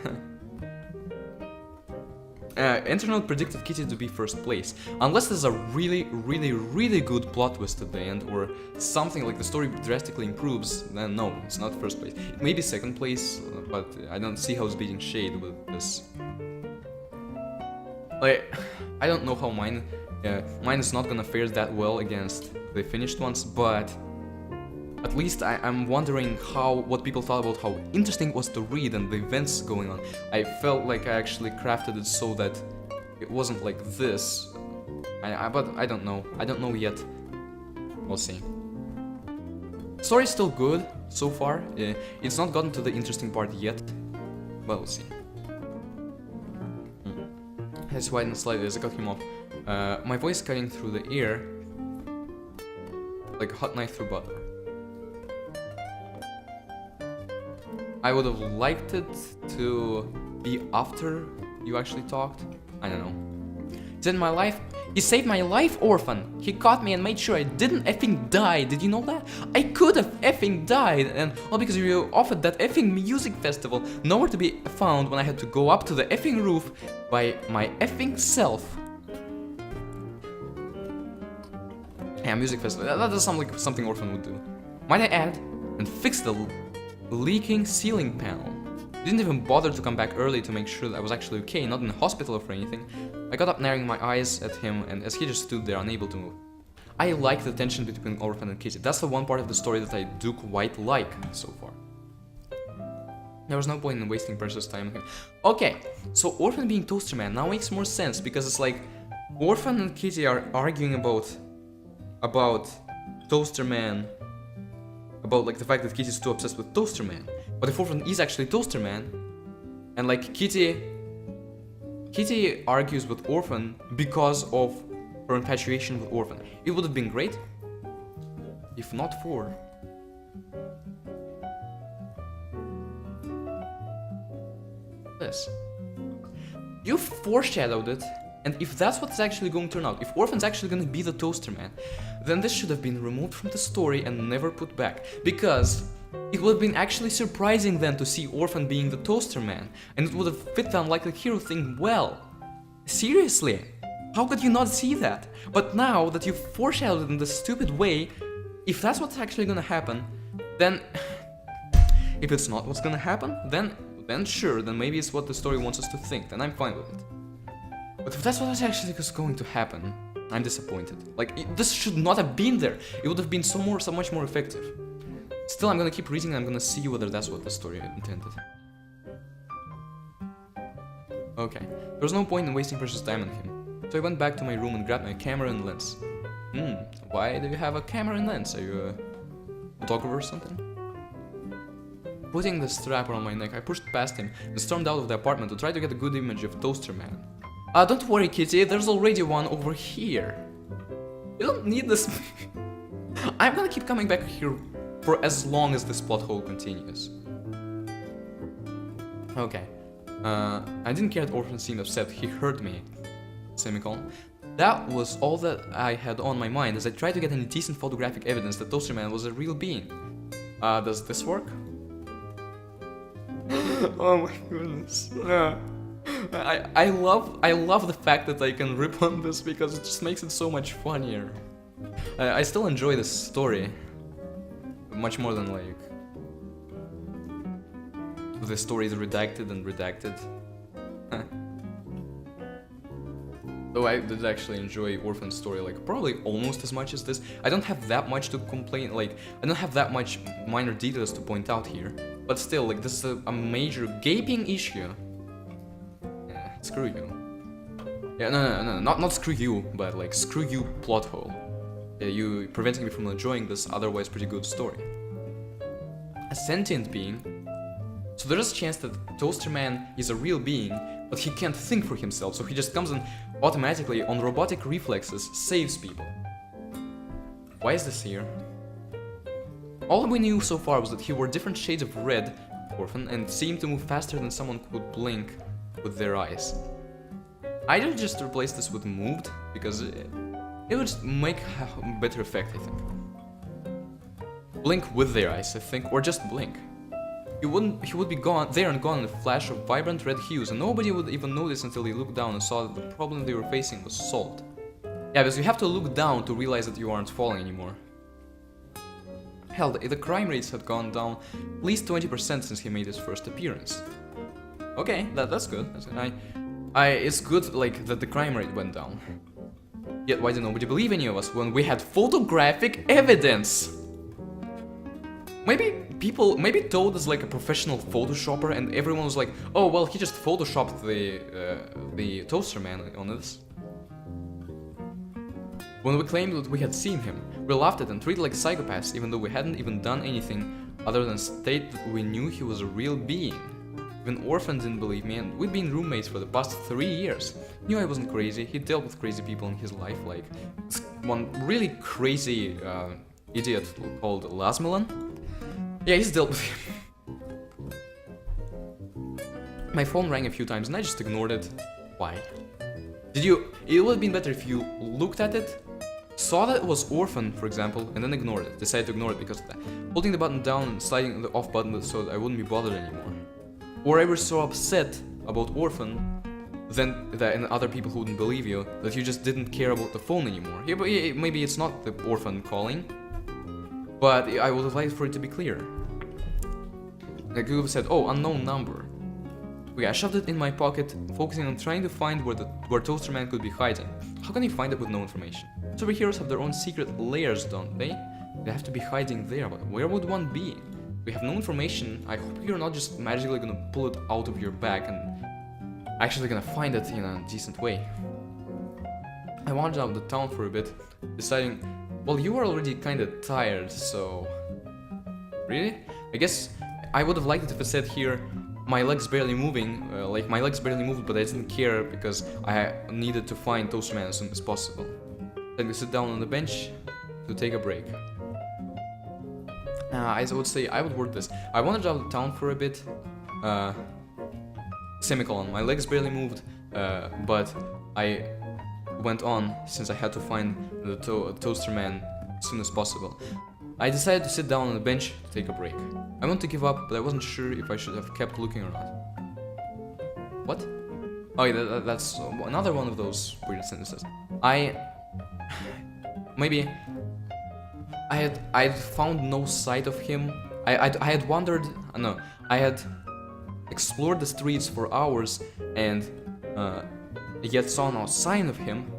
Internet predicted Kitty to be first place, unless there's a really good plot twist at the end, or something like the story drastically improves, then no, it's not first place. It may be second place, but I don't see how it's beating Shade with this. Like, I don't know how mine is not gonna fare that well against the finished ones, but at least I'm wondering what people thought about how interesting it was to read and the events going on. I felt like I actually crafted it so that it wasn't like this. But I don't know. I don't know yet. We'll see. Story's still good so far. It's not gotten to the interesting part yet, but we'll see. His widened slightly as I cut him off. My voice cutting through the air like a hot knife through butter. I would have liked it to be after you actually talked. I don't know. He saved my life, Orphan. He caught me and made sure I didn't effing die. Did you know that? I could have effing died, and all because you offered that effing music festival, nowhere to be found when I had to go up to the effing roof by my effing self. Yeah, music festival. That does sound like something Orphan would do. Might I add, and fix the leaking ceiling panel. Didn't even bother to come back early to make sure that I was actually okay, not in the hospital or anything. I got up narrowing my eyes at him, and as he just stood there unable to move. I like the tension between Orphan and Kitty. That's the one part of the story that I do quite like so far. There was no point in wasting precious time on him. Okay, so Orphan being Toaster Man now makes more sense, because it's like Orphan and Kitty are arguing about Toaster Man, about like the fact that Kitty's too obsessed with Toaster Man. What if Orphan is actually Toaster Man? And like Kittie argues with Orphan because of her infatuation with Orphan. It would have been great if not for this. You foreshadowed it, and if that's what's actually going to turn out, if Orphan's actually going to be the Toaster Man, then this should have been removed from the story and never put back, because it would have been actually surprising then to see Orphan being the Toaster Man, and it would have fit the unlikely hero thing well. Seriously, how could you not see that? But now that you've foreshadowed it in this stupid way, if that's what's actually gonna happen, then if it's not what's gonna happen, then sure, then maybe it's what the story wants us to think, then I'm fine with it. But if that's what actually is going to happen, I'm disappointed. Like, this should not have been there. It would have been so much more effective. Still, I'm gonna keep reading and I'm gonna see whether that's what the story intended. Okay, there was no point in wasting precious time on him. So I went back to my room and grabbed my camera and lens. Why do you have a camera and lens? Are you a photographer or something? Putting the strap around my neck, I pushed past him and stormed out of the apartment to try to get a good image of Toaster Man. Don't worry, Kittie, there's already one over here. You don't need this. I'm gonna keep coming back here for as long as this plot hole continues. Okay. I didn't care that Orphan seemed upset. He hurt me. Semicolon. That was all that I had on my mind as I tried to get any decent photographic evidence that Toaster Man was a real being. Does this work? Oh my goodness. I love the fact that I can rip on this because it just makes it so much funnier. I still enjoy this story much more than like the story is redacted and redacted. Though I did actually enjoy Orphan's story, like, probably almost as much as this. I don't have that much to complain, like, I don't have that much minor details to point out here. But still, like, this is a major gaping issue. Yeah, screw you. Yeah, no, not screw you, but, like, screw you plot hole. Yeah, you preventing me from enjoying this otherwise pretty good story. A sentient being. So there is a chance that Toaster Man is a real being, but he can't think for himself, so he just comes and automatically, on robotic reflexes, saves people. Why is this here? All we knew so far was that he wore different shades of red, Orphan, and seemed to move faster than someone could blink with their eyes. I'd just replace this with moved, because it would just make a better effect, I think. Blink with their eyes, I think, or just blink. He would be gone, there and gone in a flash of vibrant red hues, and nobody would even notice until they looked down and saw that the problem they were facing was solved. Yeah, because you have to look down to realize that you aren't falling anymore. Hell, the crime rates had gone down at least 20% since he made his first appearance. Okay, that's good. It's good, like, that the crime rate went down. Yet why did nobody believe any of us when we had photographic evidence? Maybe Toad is like a professional photoshopper and everyone was like, oh well, he just photoshopped the Toaster Man on this. When we claimed that we had seen him, we laughed at and treated like psychopaths even though we hadn't even done anything other than state that we knew he was a real being. Even Orphan didn't believe me, and we'd been roommates for the past 3 years. Knew I wasn't crazy. He dealt with crazy people in his life, like one really crazy idiot called Lasmelon. Yeah, he's dealt with him. My phone rang a few times and I just ignored it. Why? It would have been better if you looked at it, saw that it was Orphan, for example, and then ignored it. Decided to ignore it because of that. Holding the button down and sliding the off button so that I wouldn't be bothered anymore. Or I was so upset about Orphan and other people who wouldn't believe you that you just didn't care about the phone anymore. Yeah, but maybe it's not the Orphan calling, but I would have liked for it to be clear. Like you would have said, oh, unknown number. Okay, I shoved it in my pocket, focusing on trying to find where Toaster Man could be hiding. How can you find it with no information? Superheroes have their own secret layers, don't they? They have to be hiding there, but where would one be? We have no information. I hope you're not just magically gonna pull it out of your bag and actually gonna find it in a decent way. I wandered out of the town for a bit, deciding, well, you were already kinda tired, so... Really? I guess I would have liked it if it said here, my legs barely moving, like my legs barely moved, but I didn't care because I needed to find Toastman as soon as possible. Then we sit down on the bench to take a break. I would say I would word this. I wandered out of town for a bit. Semicolon. My legs barely moved, but I went on since I had to find the Toaster Man as soon as possible. I decided to sit down on the bench to take a break. I wanted to give up, but I wasn't sure if I should have kept looking or not. What? Oh yeah, that's another one of those weird sentences. Maybe I had found no sight of him. I had wandered. No, I had explored the streets for hours and yet saw no sign of him.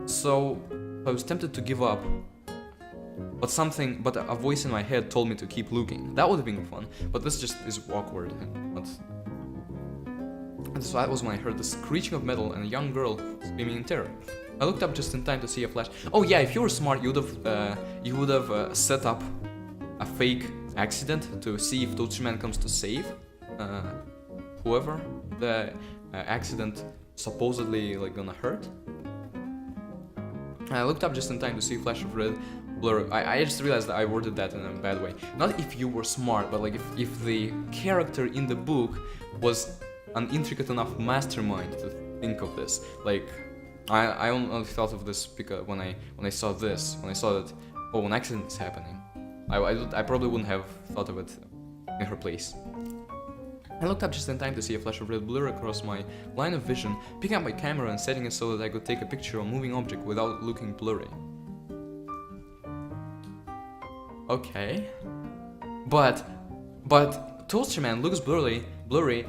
So I was tempted to give up. But a voice in my head told me to keep looking. That would have been fun, but this just is awkward. And so that was when I heard the screeching of metal and a young girl screaming in terror. I looked up just in time to see a flash. Oh yeah, if you were smart, you would have set up a fake accident to see if Toastman comes to save whoever the accident supposedly like gonna hurt. I looked up just in time to see a flash of red blur. I just realized that I worded that in a bad way. Not if you were smart, but like if the character in the book was an intricate enough mastermind to think of this. Like I only thought of this because when I saw that an accident is happening, I probably wouldn't have thought of it in her place. I looked up just in time to see a flash of red blur across my line of vision, picking up my camera and setting it so that I could take a picture of a moving object without looking blurry. Okay. But Toasterman looks blurry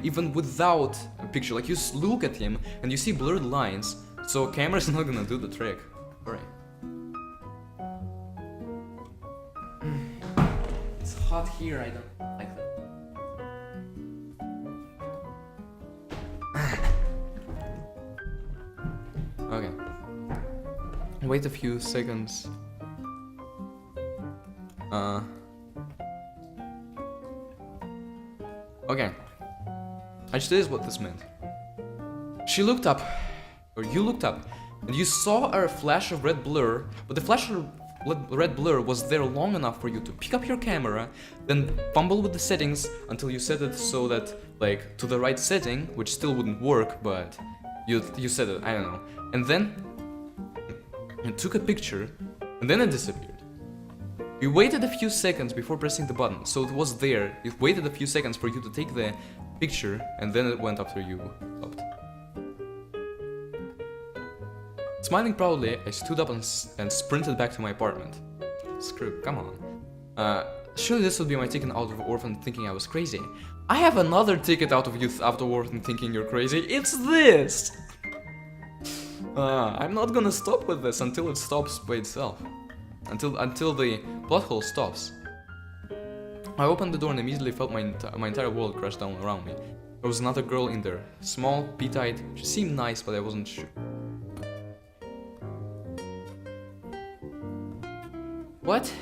even without a picture. Like you look at him and you see blurred lines, so camera's not gonna do the trick. Alright. It's hot here, I don't like that. Okay. Wait a few seconds. Okay. I just realized what this meant. She looked up, or you looked up, and you saw a flash of red blur, but the flash of red blur was there long enough for you to pick up your camera, then fumble with the settings until you set it so that, like, to the right setting, which still wouldn't work, but you set it, I don't know. And then you took a picture, and then it disappeared. You waited a few seconds before pressing the button, so it was there. It waited a few seconds for you to take the picture, and then it went after you stopped. Smiling proudly, I stood up and sprinted back to my apartment. Screw, come on. Surely this would be my ticket out of orphan thinking I was crazy. I have another ticket out of youth after orphan thinking you're crazy. It's this! I'm not gonna stop with this until it stops by itself. Until the plot hole stops. I opened the door and immediately felt my entire world crash down around me. There was another girl in there, small, pea-eyed. She seemed nice, but I wasn't sure. What?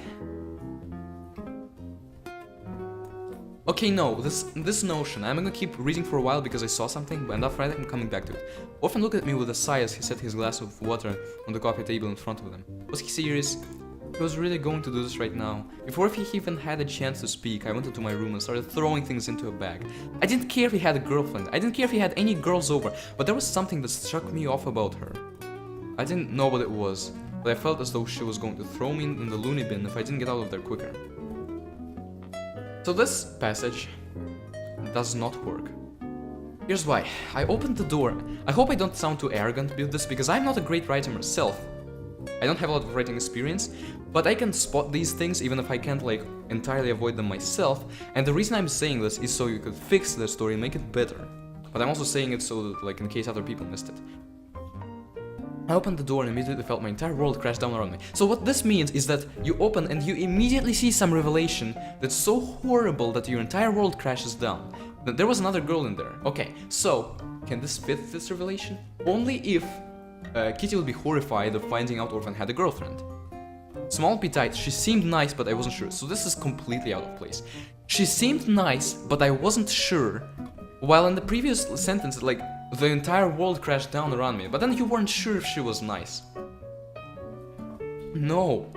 Okay, no, this notion. I'm gonna keep reading for a while because I saw something, and after that I'm coming back to it. Orphan looked at me with a sigh as he set his glass of water on the coffee table in front of him. Was he serious? He was really going to do this right now. Before he even had a chance to speak, I went into my room and started throwing things into a bag. I didn't care if he had a girlfriend, I didn't care if he had any girls over, but there was something that struck me off about her. I didn't know what it was, but I felt as though she was going to throw me in the loony bin if I didn't get out of there quicker. So this passage does not work. Here's why. I opened the door. I hope I don't sound too arrogant with this because I'm not a great writer myself. I don't have a lot of writing experience, but I can spot these things even if I can't like entirely avoid them myself, and the reason I'm saying this is so you could fix the story and make it better. But I'm also saying it so that, like, in case other people missed it. I opened the door and immediately felt my entire world crash down around me. So what this means is that you open and you immediately see some revelation that's so horrible that your entire world crashes down. There was another girl in there. Okay, so can this fit this revelation? Only if Kittie would be horrified of finding out Orphan had a girlfriend. Small, petite, she seemed nice, but I wasn't sure. So this is completely out of place. She seemed nice, but I wasn't sure. While in the previous sentence, like, the entire world crashed down around me. But then you weren't sure if she was nice. No.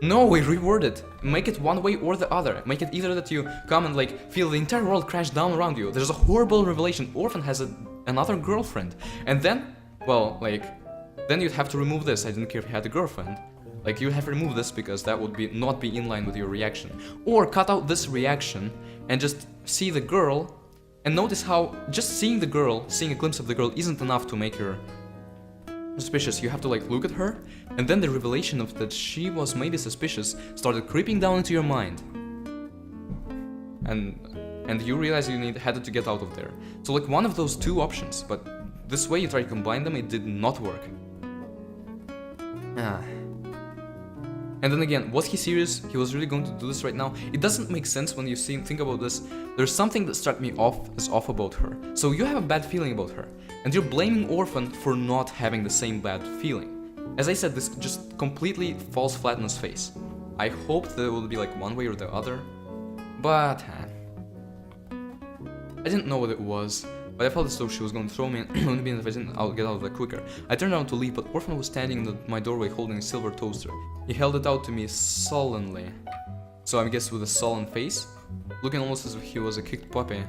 No, we reword it. Make it one way or the other. Make it either that you come and like feel the entire world crash down around you. There's a horrible revelation. Orphan has another girlfriend. And then, well, like, then you'd have to remove this. I didn't care if he had a girlfriend. Like, you have to remove this because that would be not be in line with your reaction. Or cut out this reaction and just see the girl and notice how just seeing the girl, seeing a glimpse of the girl isn't enough to make her suspicious. You have to like look at her, and then the revelation of that she was maybe suspicious started creeping down into your mind, and you realize you had to get out of there. So like one of those two options, but this way you try to combine them, it did not work. And then again, was he serious? He was really going to do this right now? It doesn't make sense when you think about this. There's something that struck me off about her. So you have a bad feeling about her, and you're blaming Orphan for not having the same bad feeling. As I said, this just completely falls flat on his face. I hoped that it would be like one way or the other, but I didn't know what it was. But I felt as though she was going to throw me, and maybe if I didn't, I'll get out of there quicker. I turned around to leave, but Orphan was standing in my doorway holding a silver toaster. He held it out to me sullenly. So I guess with a sullen face, looking almost as if he was a kicked puppy,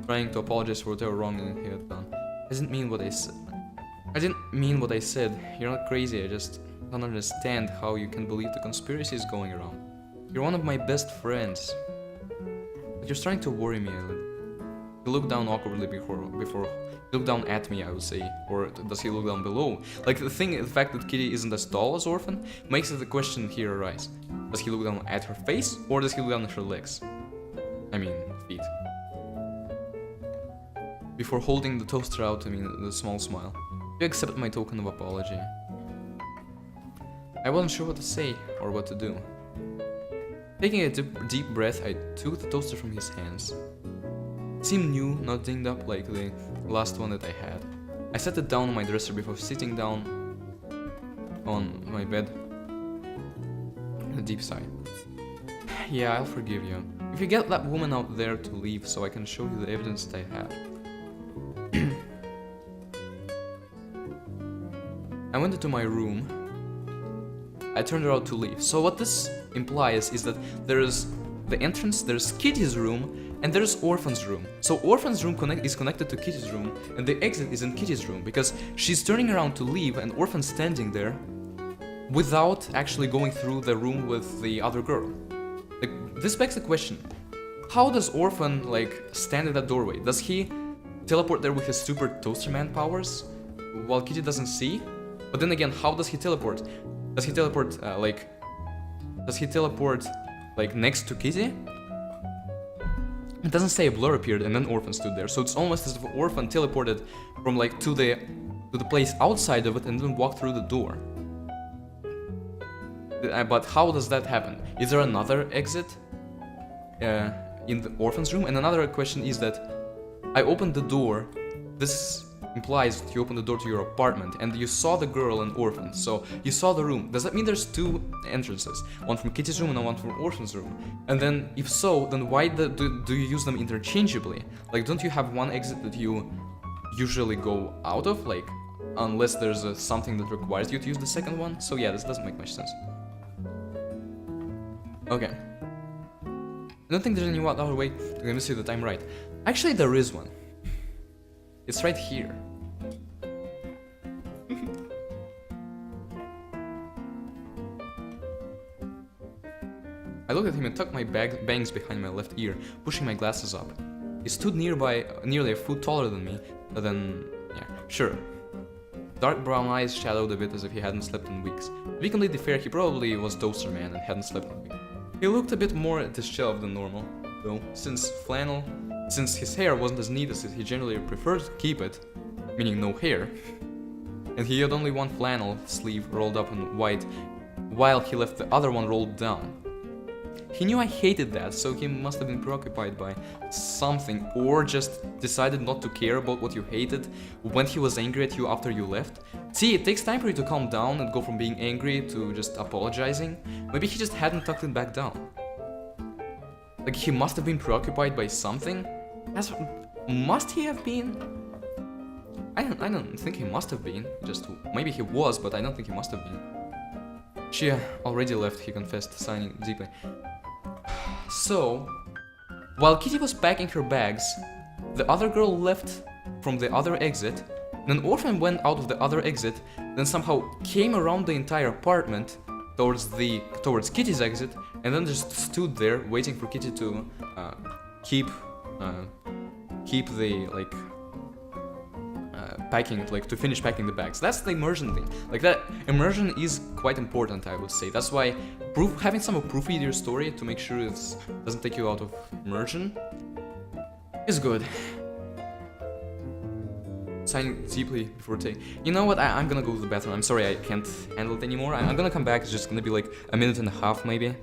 trying to apologize for whatever wrong he had done. I didn't mean what I said. I didn't mean what I said. You're not crazy, I just don't understand how you can believe the conspiracy is going around. You're one of my best friends. But you're starting to worry me a little. He looked down awkwardly before he looked down at me, I would say, or does he look down below? Like the fact that Kittie isn't as tall as Orphan makes the question here arise. Does he look down at her face, or does he look down at her legs? I mean, feet. Before holding the toaster out to me with a small smile, you accept my token of apology. I wasn't sure what to say or what to do. Taking a deep breath, I took the toaster from his hands. It seemed new, not dinged up like the last one that I had. I set it down on my dresser before sitting down on my bed. A deep sigh. Yeah, I'll forgive you. If you get that woman out there to leave so I can show you the evidence that I have. I went into my room. I turned around to leave. So what this implies is that there's the entrance, there's Kittie's room, and there's Orphan's room. So Orphan's room is connected to Kittie's room, and the exit is in Kittie's room, because she's turning around to leave and Orphan's standing there without actually going through the room with the other girl. Like, this begs the question, how does Orphan, like, stand in that doorway? Does he teleport there with his super Toaster Man powers, while Kittie doesn't see? But then again, how does he teleport? Does he teleport, like, next to Kittie? It doesn't say a blur appeared and then Orphan stood there, so it's almost as if Orphan teleported from like to the place outside of it and then walked through the door. But how does that happen? Is there another exit in the Orphan's room? And another question is that I opened the door. This implies that you opened the door to your apartment and you saw the girl and Orphan, so you saw the room. Does that mean there's two entrances? One from Kittie's room and one from Orphan's room? And then, if so, then why do you use them interchangeably? Like, don't you have one exit that you usually go out of? Like, unless there's something that requires you to use the second one? So yeah, this doesn't make much sense. Okay. I don't think there's any other way to convince you that I'm right. Actually, there is one. It's right here. I looked at him and tucked my bangs behind my left ear, pushing my glasses up. He stood nearby, nearly a foot taller than me, but then, yeah, sure. Dark brown eyes shadowed a bit as if he hadn't slept in weeks. To be completely fair, he probably was Toaster Man and hadn't slept in weeks. He looked a bit more disheveled than normal, though, since his hair wasn't as neat as he generally preferred to keep it, meaning no hair, and he had only one flannel sleeve rolled up in white, while he left the other one rolled down. He knew I hated that, so he must have been preoccupied by something, or just decided not to care about what you hated when he was angry at you after you left. See, it takes time for you to calm down and go from being angry to just apologizing. Maybe he just hadn't tucked it back down. Like, he must have been preoccupied by something? Must he have been? I don't think he must have been. Just, maybe he was, but I don't think he must have been. She already left, he confessed, sighing deeply. So, while Kitty was packing her bags, the other girl left from the other exit, then Orphan went out of the other exit, then somehow came around the entire apartment towards Kitty's exit, and then just stood there waiting for Kitty to keep the packing, like to finish packing the bags. That's the immersion thing. Like, that immersion is quite important, I would say. That's why having some proof in your story to make sure it doesn't take you out of immersion is good. Sighing deeply before taking. You know what? I'm gonna go to the bathroom. I'm sorry, I can't handle it anymore. I'm gonna come back. It's just gonna be like a minute and a half, maybe.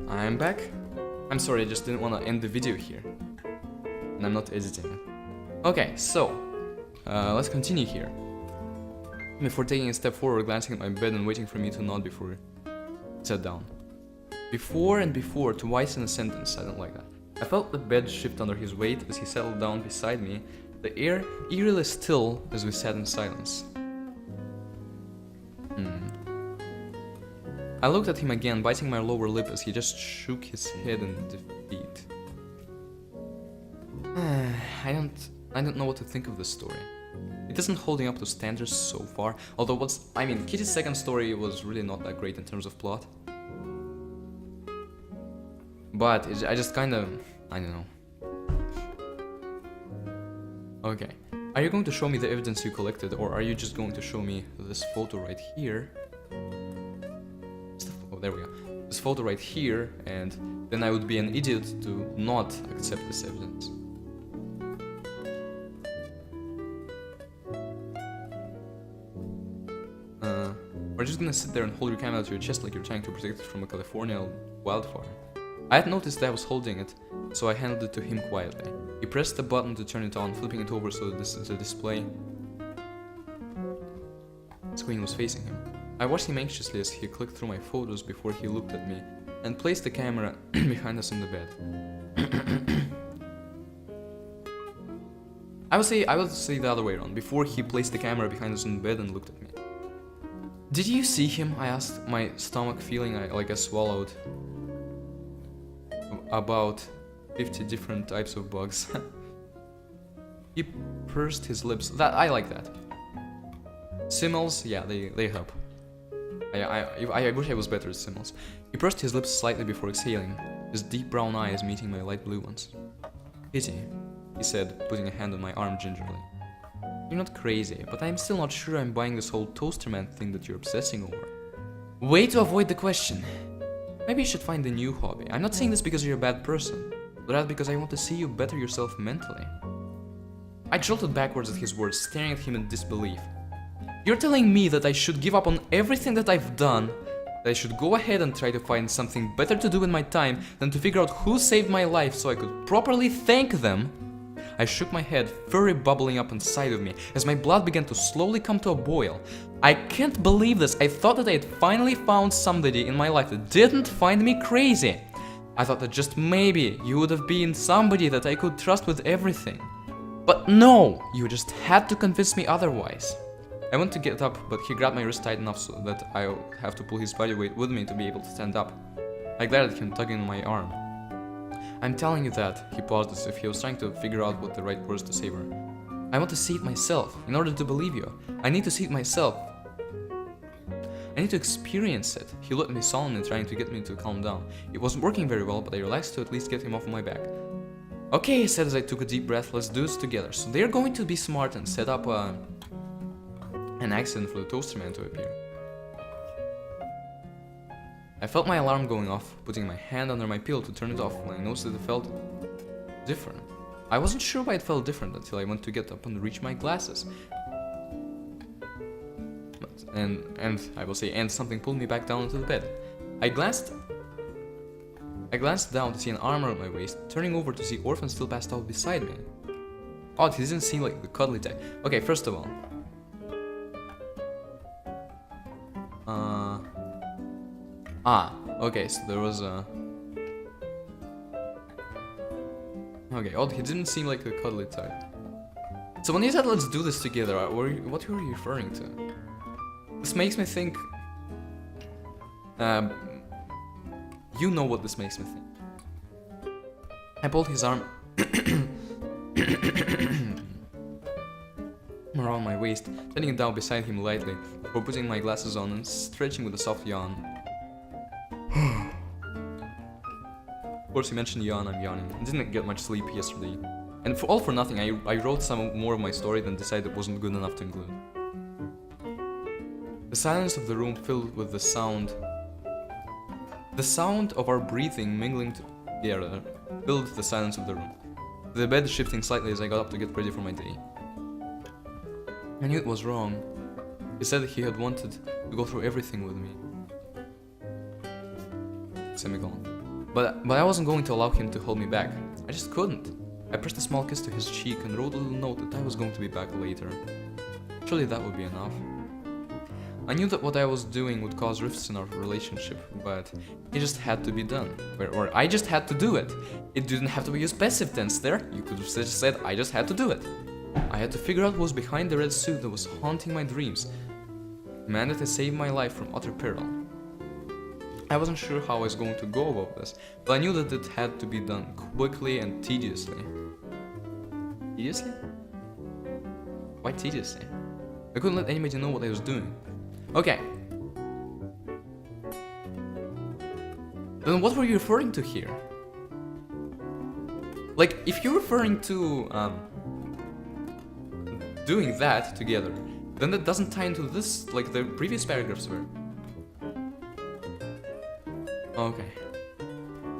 I'm back. I'm sorry, I just didn't want to end the video here. And I'm not editing it. Okay, so, let's continue here. Before taking a step forward, glancing at my bed and waiting for me to nod before I sat down. Before and before, twice in a sentence, I don't like that. I felt the bed shift under his weight as he settled down beside me, the air eerily still as we sat in silence. I looked at him again, biting my lower lip as he just shook his head in defeat. I don't know what to think of this story. It isn't holding up to standards so far, although Kitty's second story was really not that great in terms of plot. But I just kind of, I don't know. Okay, are you going to show me the evidence you collected, or are you just going to show me this photo right here? Oh, there we go. This photo right here, and then I would be an idiot to not accept this evidence. We're just gonna sit there and hold your camera to your chest like you're trying to protect it from a California wildfire. I had noticed that I was holding it, so I handed it to him quietly. He pressed the button to turn it on, flipping it over so that the display screen was facing him. I watched him anxiously as he clicked through my photos before he looked at me and placed the camera behind us in the bed. I would say the other way around, before he placed the camera behind us in the bed and looked at me. Did you see him? I asked, my stomach feeling like I swallowed about 50 different types of bugs. He pursed his lips. I like that. Symbols, yeah, they help. I wish I was better at symbols. He pursed his lips slightly before exhaling, his deep brown eyes meeting my light blue ones. Kitty, he said, putting a hand on my arm gingerly. You're not crazy, but I'm still not sure I'm buying this whole toaster man thing that you're obsessing over. Way to avoid the question. Maybe you should find a new hobby. I'm not saying this because you're a bad person, but rather because I want to see you better yourself mentally. I jolted backwards at his words, staring at him in disbelief. You're telling me that I should give up on everything that I've done, that I should go ahead and try to find something better to do in my time than to figure out who saved my life so I could properly thank them? I shook my head, fury bubbling up inside of me, as my blood began to slowly come to a boil. I can't believe this. I thought that I had finally found somebody in my life that didn't find me crazy. I thought that just maybe you would have been somebody that I could trust with everything. But no, you just had to convince me otherwise. I went to get up, but he grabbed my wrist tight enough so that I would have to pull his body weight with me to be able to stand up. I glared at him, tugging on my arm. I'm telling you that, he paused as if he was trying to figure out what the right words to savor. I want to see it myself, in order to believe you. I need to see it myself. I need to experience it. He looked at me solemnly, trying to get me to calm down. It wasn't working very well, but I relaxed to at least get him off my back. Okay, I said as I took a deep breath, let's do this together. So they're going to be smart and set up an accident for the toaster man to appear. I felt my alarm going off, putting my hand under my pillow to turn it off when I noticed that it felt different. I wasn't sure why it felt different until I went to get up and reach my glasses. And I will say, and something pulled me back down into the bed. I glanced down to see an arm around my waist, turning over to see Orphan still passed out beside me. Odd, he doesn't seem like the cuddly type. Okay, first of all. Okay, so there was a... Okay, odd, he didn't seem like the cuddly type. So when you said let's do this together, what were you referring to? This makes me think... you know what this makes me think. I pulled his arm around my waist, letting it down beside him lightly, before putting my glasses on and stretching with a soft yawn. Of course, you mentioned yawn, I'm yawning. I didn't get much sleep yesterday. And for nothing, I wrote some more of my story, then decided it wasn't good enough to include. The silence of the room filled with the sound of our breathing mingling together filled the silence of the room. The bed shifting slightly as I got up to get ready for my day. I knew it was wrong. He said that he had wanted to go through everything with me. Semicolon. But I wasn't going to allow him to hold me back. I just couldn't. I pressed a small kiss to his cheek and wrote a little note that I was going to be back later. Surely that would be enough. I knew that what I was doing would cause rifts in our relationship, but it just had to be done. Or I just had to do it. It didn't have to be used passive tense there. You could have just said, I just had to do it. I had to figure out what was behind the red suit that was haunting my dreams. The man that had saved my life from utter peril. I wasn't sure how I was going to go about this, but I knew that it had to be done quickly and tediously. Tediously? Why tediously? I couldn't let anybody know what I was doing. Okay. Then what were you referring to here? Like, if you're referring to doing that together, then that doesn't tie into this like the previous paragraphs were.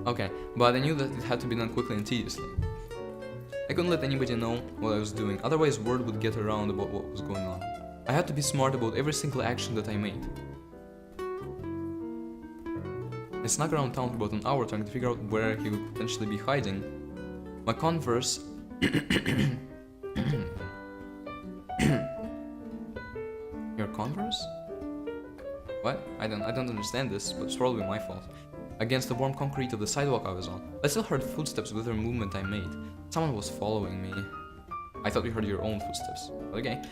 Okay, but I knew that it had to be done quickly and tediously. I couldn't let anybody know what I was doing, otherwise word would get around about what was going on. I had to be smart about every single action that I made. I snuck around town for about an hour trying to figure out where he would potentially be hiding. My Converse... Your Converse? What? I don't understand this, but it's probably my fault. Against the warm concrete of the sidewalk I was on, I still heard footsteps with every movement I made. Someone was following me. I thought you heard your own footsteps. But okay,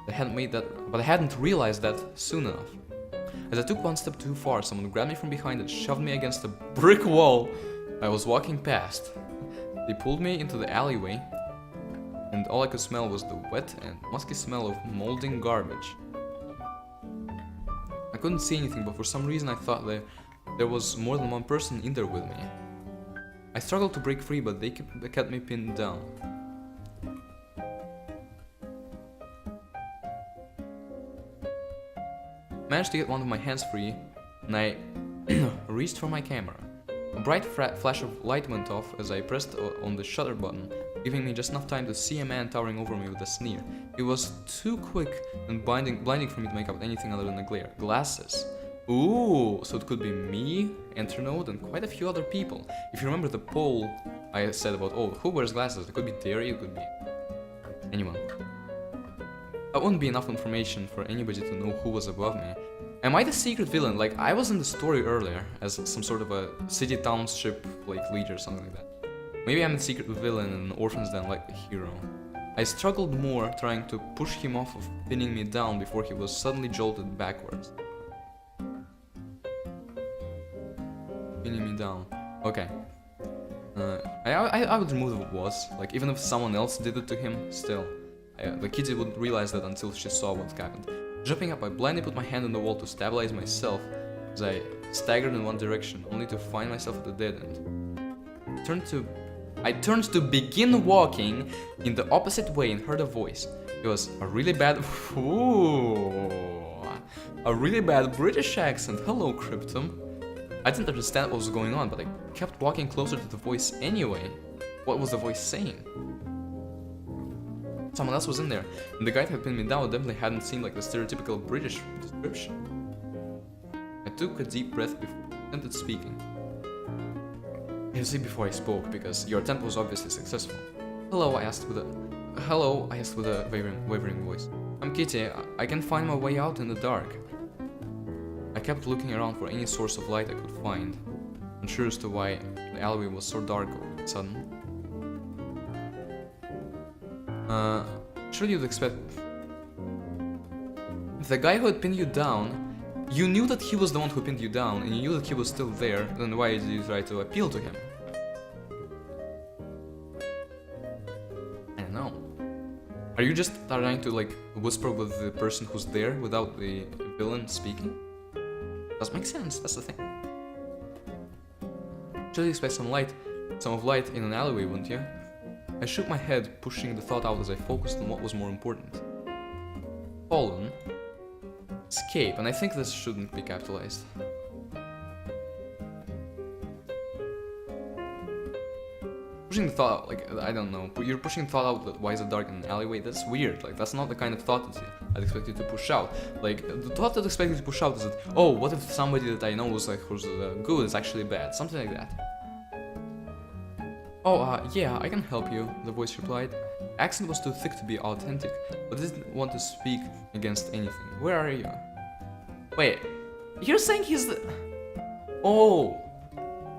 I hadn't realized that soon enough. As I took one step too far, someone grabbed me from behind and shoved me against a brick wall I was walking past. They pulled me into the alleyway, and all I could smell was the wet and musky smell of molding garbage. I couldn't see anything, but for some reason I thought there was more than one person in there with me. I struggled to break free, but they kept me pinned down. Managed to get one of my hands free, and I reached for my camera. A bright flash of light went off as I pressed on the shutter button, giving me just enough time to see a man towering over me with a sneer. It was too quick and blinding for me to make out anything other than a glare. Glasses. Ooh, so it could be me, Enternode, and quite a few other people. If you remember the poll I said about, oh, who wears glasses? It could be Terry, it could be anyone. That wouldn't be enough information for anybody to know who was above me. Am I the secret villain? Like, I was in the story earlier as some sort of a city township, like, leader or something like that. Maybe I'm the secret villain and Orphan's then like the hero. I struggled more trying to push him off of pinning me down before he was suddenly jolted backwards. Pinning me down. Okay. I would remove what it was. Like, even if someone else did it to him, still. The Kittie wouldn't realize that until she saw what happened. Jumping up, I blindly put my hand on the wall to stabilize myself as I staggered in one direction, only to find myself at the dead end. I turned to begin walking in the opposite way and heard a voice. It was a really bad... Ooh, a really bad British accent. Hello, Cryptum. I didn't understand what was going on, but I kept walking closer to the voice anyway. What was the voice saying? Someone else was in there, and the guy that had pinned me down definitely hadn't seen like the stereotypical British description. I took a deep breath before I attempted speaking. You see, before I spoke, because your attempt was obviously successful. Hello, I asked with a wavering voice. I'm Kittie. I can find my way out in the dark. I kept looking around for any source of light I could find, unsure as to why the alleyway was so dark all of a sudden. Surely you'd expect... If the guy who had pinned you down, you knew that he was the one who pinned you down, and you knew that he was still there, then why did you try to appeal to him? I don't know. Are you just trying to, like, whisper with the person who's there without the villain speaking? Does make sense, that's the thing. Surely you expect some light of light in an alleyway, wouldn't you? I shook my head, pushing the thought out as I focused on what was more important. Fallen. Escape, and I think this shouldn't be capitalized. Pushing the thought out, like, I don't know, you're pushing the thought out that why is it dark in an alleyway? That's weird, like, that's not the kind of thought that I'd expect you to push out. Like, the thought that I'd expect you to push out is that, oh, what if somebody that I know was, like, who's good is actually bad? Something like that. Oh, yeah, I can help you, the voice replied. The accent was too thick to be authentic, but I didn't want to speak against anything. Where are you? Wait, you're saying he's the... Oh!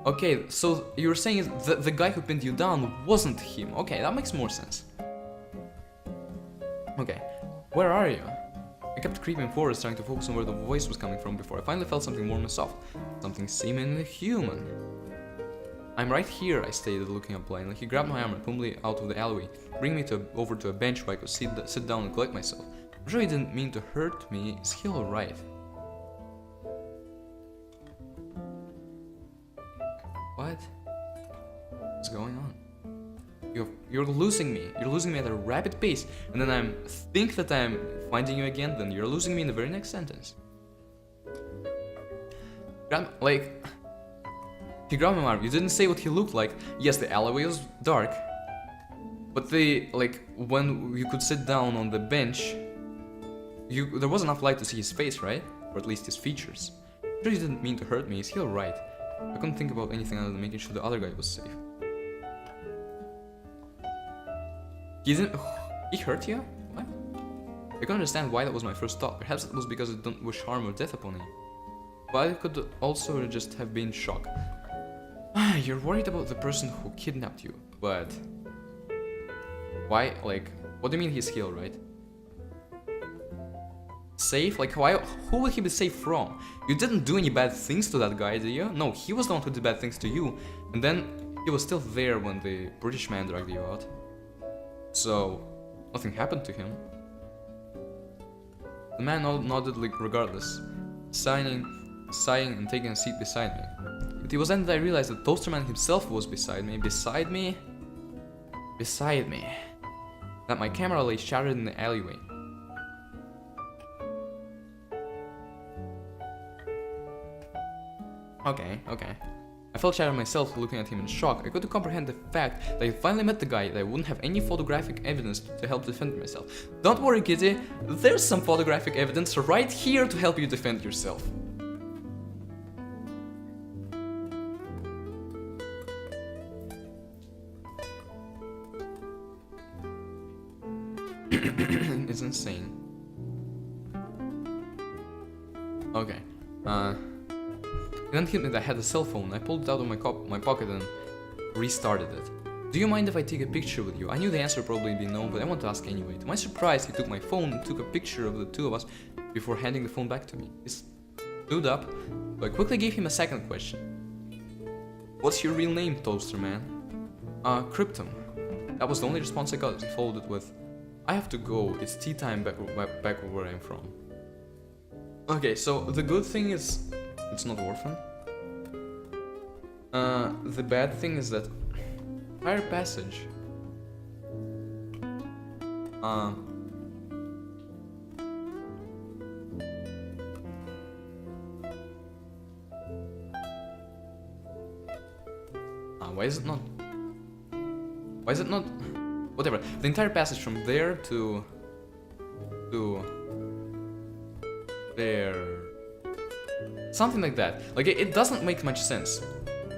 Okay, so you're saying the guy who pinned you down wasn't him. Okay, that makes more sense. Okay, where are you? I kept creeping forward, trying to focus on where the voice was coming from before I finally felt something warm and soft. Something seemingly human. I'm right here, I stated, looking up blindly. He grabbed my arm and pulled me out of the alleyway, bringing me over to a bench where I could sit down and collect myself. I'm sure he didn't mean to hurt me. Is he alright? What? What's going on? You're losing me. You're losing me at a rapid pace, and then I think that I'm finding you again, then you're losing me in the very next sentence. He grabbed my arm. You didn't say what he looked like. Yes, the alleyway was dark, but when you could sit down on the bench, there was enough light to see his face, right? Or at least his features. I'm sure he didn't mean to hurt me. Is he alright? I couldn't think about anything other than making sure the other guy was safe. He hurt you? What? I couldn't understand why that was my first thought. Perhaps it was because I don't wish harm or death upon him. But it could also just have been shock. You're worried about the person who kidnapped you, but... Why? Like, what do you mean he's here, right? Safe? Like, why? Who would he be safe from? You didn't do any bad things to that guy, did you? No, he was the one who did bad things to you. And then, he was still there when the British man dragged you out. So, nothing happened to him. The man nodded regardless, sighing and taking a seat beside me. But it was then that I realized that Toasterman himself was beside me. Beside me? That my camera lay shattered in the alleyway. Okay. I felt shy myself looking at him in shock. I couldn't comprehend the fact that I finally met the guy that I wouldn't have any photographic evidence to help defend myself. Don't worry, Kitty, there's some photographic evidence right here to help you defend yourself. It's insane. Okay. It then hit me that I had a cell phone. I pulled it out of my pocket and restarted it. Do you mind if I take a picture with you? I knew the answer would probably be no, but I want to ask anyway. To my surprise, he took my phone and took a picture of the two of us before handing the phone back to me. He stood up, so I quickly gave him a second question. What's your real name, Toaster Man? Cryptum. That was the only response I got. He followed it with, I have to go, it's tea time back where I'm from. Okay, so the good thing is, it's not orphan. The bad thing is that entire passage. Why is it not? Why is it not? Whatever. The entire passage from there to there. Something like that. Like, it doesn't make much sense.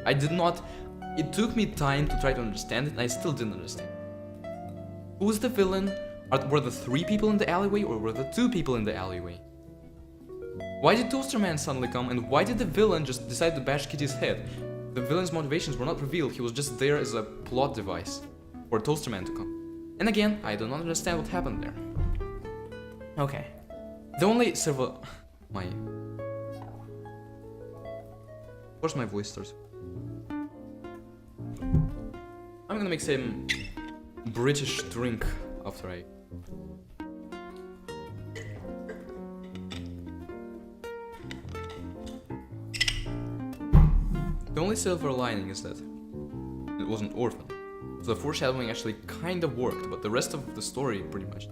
It took me time to try to understand it, and I still didn't understand. Who's the villain? Were the 3 people in the alleyway, or were the 2 people in the alleyway? Why did Toaster Man suddenly come, and why did the villain just decide to bash Kitty's head? The villain's motivations were not revealed, he was just there as a plot device for Toaster Man to come. And again, I do not understand what happened there. Okay. The only several... Of course my voice starts. I'm gonna make some British drink after I... The only silver lining is that it wasn't orphan. So the foreshadowing actually kind of worked, but the rest of the story pretty much.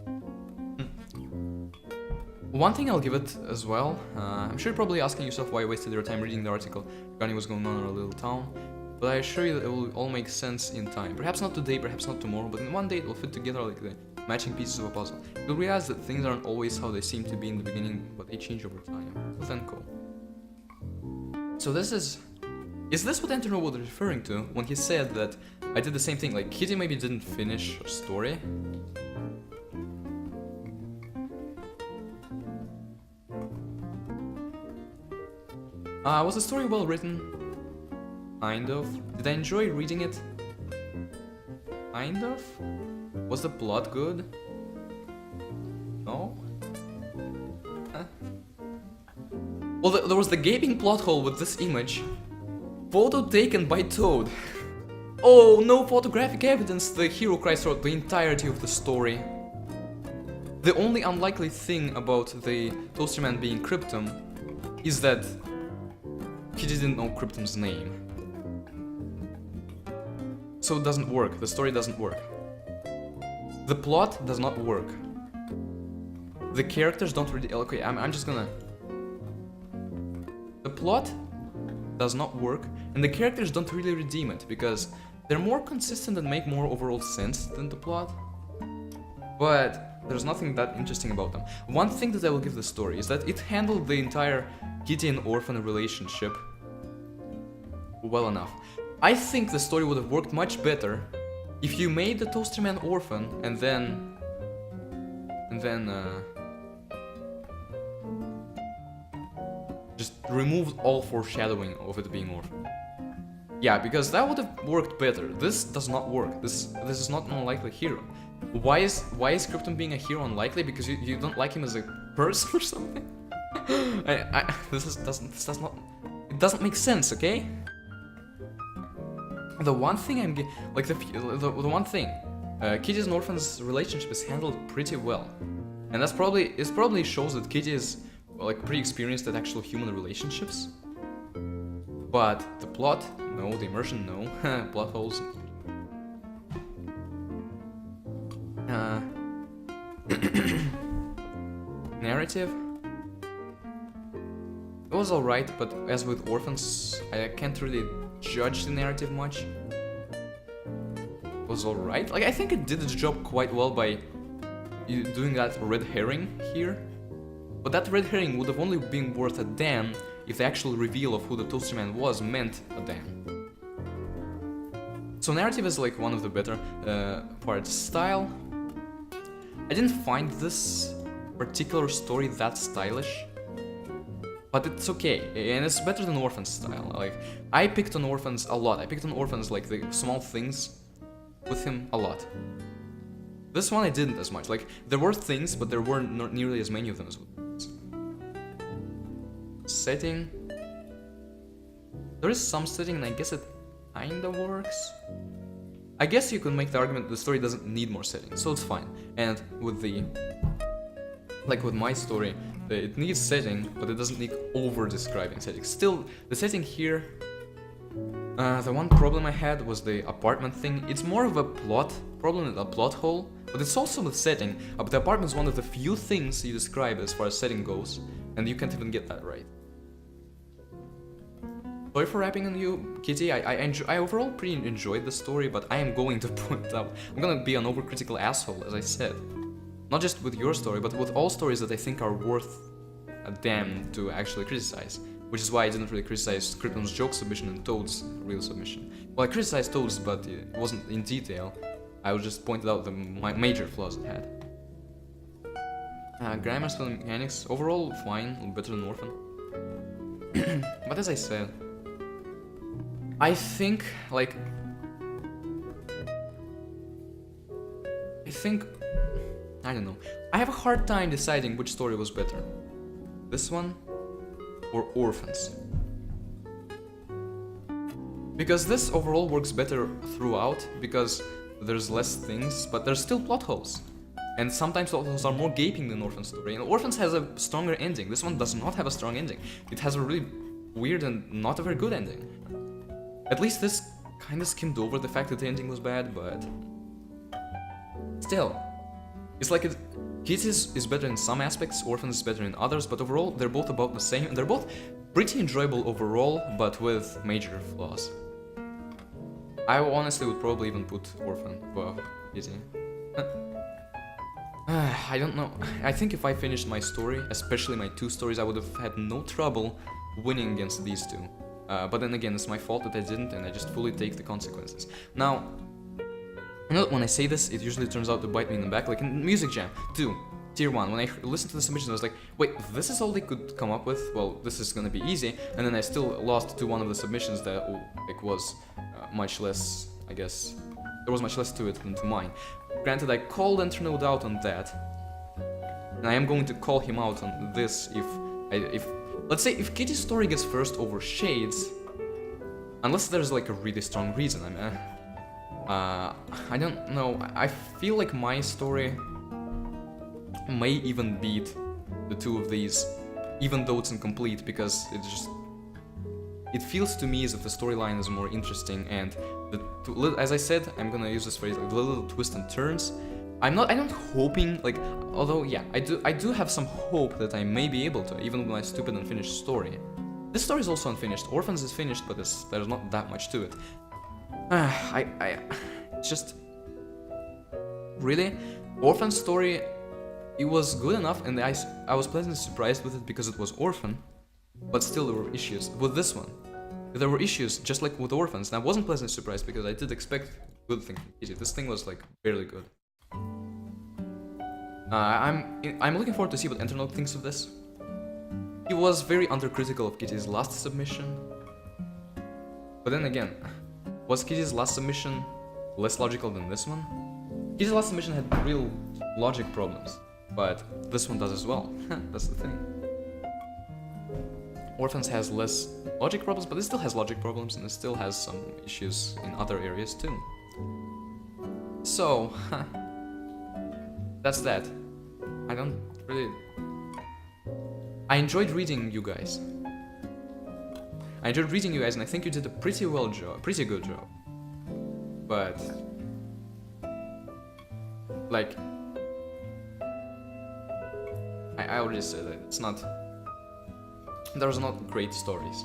One thing I'll give it as well, I'm sure you're probably asking yourself why I wasted your time reading the article regarding what's going on in our little town, but I assure you that it will all make sense in time. Perhaps not today, perhaps not tomorrow, but in one day it will fit together like the matching pieces of a puzzle. You'll realize that things aren't always how they seem to be in the beginning, but they change over time. Well then, cool. So this is this what Antonio was referring to when he said that I did the same thing? Like, Kitty maybe didn't finish her story? Was the story well written? Kind of. Did I enjoy reading it? Kind of. Was the plot good? No? Huh? Well, there was the gaping plot hole with this image. Photo taken by Toad. Oh, no photographic evidence, the hero cries throughout the entirety of the story. The only unlikely thing about the Toaster Man being Cryptum is that he didn't know Cryptum's name. So it doesn't work, the story doesn't work. The plot does not work. The characters don't really... Okay, I'm just gonna... The plot does not work, and the characters don't really redeem it, because they're more consistent and make more overall sense than the plot. But there's nothing that interesting about them. One thing that I will give the story is that it handled the entire Kitty and Orphan relationship well enough. I think the story would have worked much better if you made the Toaster Man orphan and then just removed all foreshadowing of it being orphan. Yeah, because that would have worked better. This does not work. This is not an unlikely hero. Why is Cryptum being a hero unlikely? Because you don't like him as a person or something? It doesn't make sense, okay? The one thing Kitty's and Orphan's relationship is handled pretty well, and it probably shows that Kitty is like pretty experienced at actual human relationships. But the plot, no. The immersion, no. Plot holes. Narrative. was alright, but as with Orphans, I can't really judge the narrative much. It was alright. Like, I think it did its job quite well by doing that red herring here. But that red herring would have only been worth a damn if the actual reveal of who the Toaster Man was meant a damn. So narrative is like one of the better parts. Style, I didn't find this particular story that stylish, but it's okay, and it's better than Orphans style. Like, I picked on Orphans a lot. I picked on Orphans, like, the small things with him a lot. This one I didn't as much. Like, there were things, but there weren't not nearly as many of them as Orphans. Setting. There is some setting, and I guess it kinda works. I guess you could make the argument that the story doesn't need more setting, so it's fine. And with the... like with my story, it needs setting, but it doesn't need over-describing setting. Still, the setting here... the one problem I had was the apartment thing. It's more of a plot problem than a plot hole, but it's also the setting. But the apartment is one of the few things you describe as far as setting goes, and you can't even get that right. Sorry for rapping on you, Kitty. I overall pretty enjoyed the story, but I am going to point out... I'm gonna be an overcritical asshole, as I said. Not just with your story, but with all stories that I think are worth a damn to actually criticize. Which is why I didn't really criticize Krypton's joke submission and Toad's real submission. Well, I criticized Toad's, but it wasn't in detail. I just pointed out the major flaws it had. Grammar, spelling, mechanics, overall fine, better than Orphan. But as I said, I think, like... I don't know. I have a hard time deciding which story was better. This one or Orphans. Because this overall works better throughout, because there's less things, but there's still plot holes. And sometimes plot holes are more gaping than Orphan's story. And Orphans has a stronger ending. This one does not have a strong ending. It has a really weird and not a very good ending. At least this kinda skimmed over the fact that the ending was bad, but... still. It's like Kitties is better in some aspects, Orphans is better in others, but overall they're both about the same, and they're both pretty enjoyable overall, but with major flaws. I honestly would probably even put Orphan above Kitty. I don't know. I think if I finished my story, especially my two stories, I would have had no trouble winning against these two. But then again, it's my fault that I didn't, and I just fully take the consequences. Now, you know, when I say this, it usually turns out to bite me in the back, like in Music Jam 2, Tier 1. When I listened to the submissions, I was like, wait, this is all they could come up with? Well, this is gonna be easy. And then I still lost to one of the submissions that like, was much less, I guess, there was much less to it than to mine. Granted, I called Enternode out on that, and I am going to call him out on this if let's say, if Kittie's story gets first over Shades, unless there's like a really strong reason, I don't know, I feel like my story may even beat the two of these, even though it's incomplete, because it feels to me as if the storyline is more interesting, and as I said, I'm gonna use this phrase, like, the little twists and turns. I'm not hoping, like, although, yeah, I do have some hope that I may be able to, even with my stupid unfinished story. This story is also unfinished. Orphans is finished, but there's not that much to it. Just... really? Orphan's story, it was good enough, and I was pleasantly surprised with it because it was Orphan, but still there were issues. With this one, there were issues, just like with Orphans, and I wasn't pleasantly surprised because I did expect good thing from Kittie. This thing was, like, barely good. I'm looking forward to see what Enternode thinks of this. He was very undercritical of Kittie's last submission. But then again, was Kittie's last submission less logical than this one? Kittie's last submission had real logic problems, but this one does as well. That's the thing. Orphans has less logic problems, but it still has logic problems, and it still has some issues in other areas too. So, that's that. I don't really... I enjoyed reading you guys. And I think you did a pretty good job. But... like... I already said it, it's not... there's not great stories.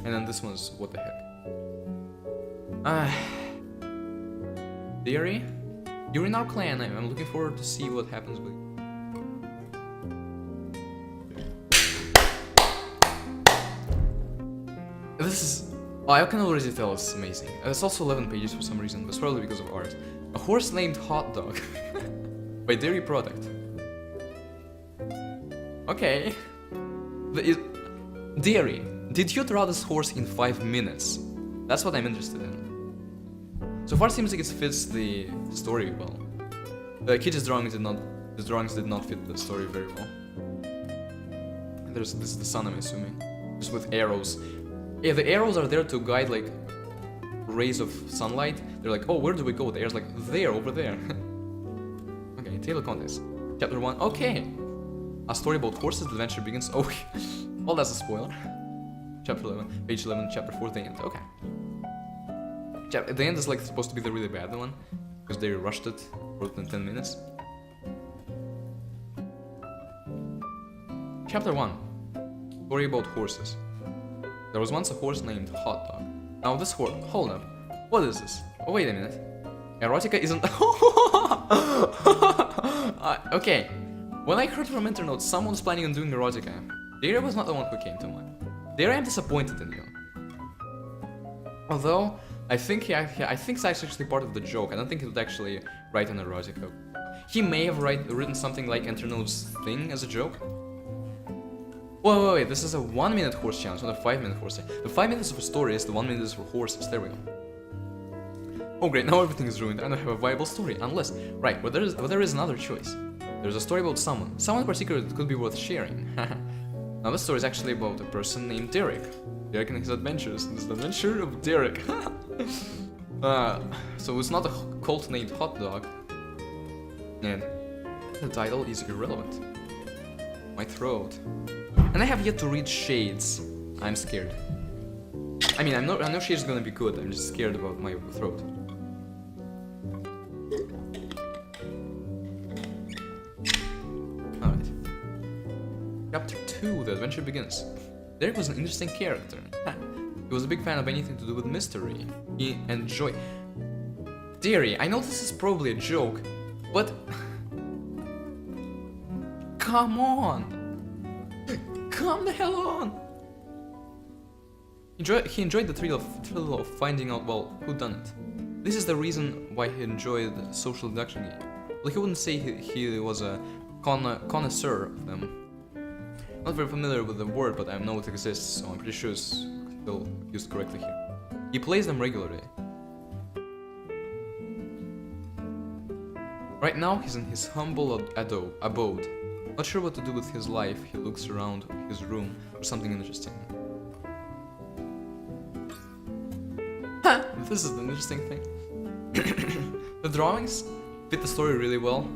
And then this one's what the heck. Theory? You're in our clan. I'm looking forward to see what happens with. This is. Oh, I can already tell it's amazing. It's also 11 pages for some reason, but it's probably because of art. A horse named Hot Dog by Dairy Product. Okay. Dairy. Did you draw this horse in 5 minutes? That's what I'm interested in. So far, it seems like it fits the story well. The Kittie's drawings did not. His drawings did not fit the story very well. This is the sun, I'm assuming, just with arrows. Yeah, the arrows are there to guide like rays of sunlight. They're like, oh, where do we go? The air's like there, over there. Okay, table of contents. Chapter 1. Okay. A story about horses. The adventure begins. Oh, well, that's a spoiler. Chapter 11, page 11, chapter 4, the end. Okay. The end is like supposed to be the really bad one because they rushed it for 10 minutes. Chapter 1. Story about horses. There was once a horse named Hot Dog. Now this horse... Hold up. What is this? Oh, wait a minute. Erotica isn't... Okay. When I heard from internet someone's planning on doing erotica, Dara was not the one who came to mind. Dara, I'm disappointed in you. Although, I think that's actually part of the joke. I don't think he would actually write an erotica. He may have written something like Internode's thing as a joke. Wait, this is a 1-minute horse challenge, not a 5-minute horse challenge. The 5 minutes of a story is the 1 minute is for horses. There we go. Oh great, now everything is ruined. I don't have a viable story, unless... Right, but there is another choice. There's a story about someone. Someone in particular that could be worth sharing. Now this story is actually about a person named Derek. Derek and his adventures. This is the adventure of Derek. So it's not a cult named Hot Dog. And the title is irrelevant. My throat. And I have yet to read Shades. I'm scared. I mean, I know Shades is gonna be good. I'm just scared about my throat. Alright. Chapter 2, the adventure begins. Derek was an interesting character. He was a big fan of anything to do with mystery. He enjoyed... Dearie, I know this is probably a joke, but... Come on! Come the hell on! He enjoyed the thrill of finding out, well, who done it. This is the reason why he enjoyed the social deduction game. Well, he wouldn't say he was a connoisseur of them. Not very familiar with the word, but I know it exists, so I'm pretty sure it's still used correctly here. He plays them regularly. Right now, he's in his humble abode. Not sure what to do with his life, he looks around his room for something interesting. Ha! This is an interesting thing. The drawings fit the story really well,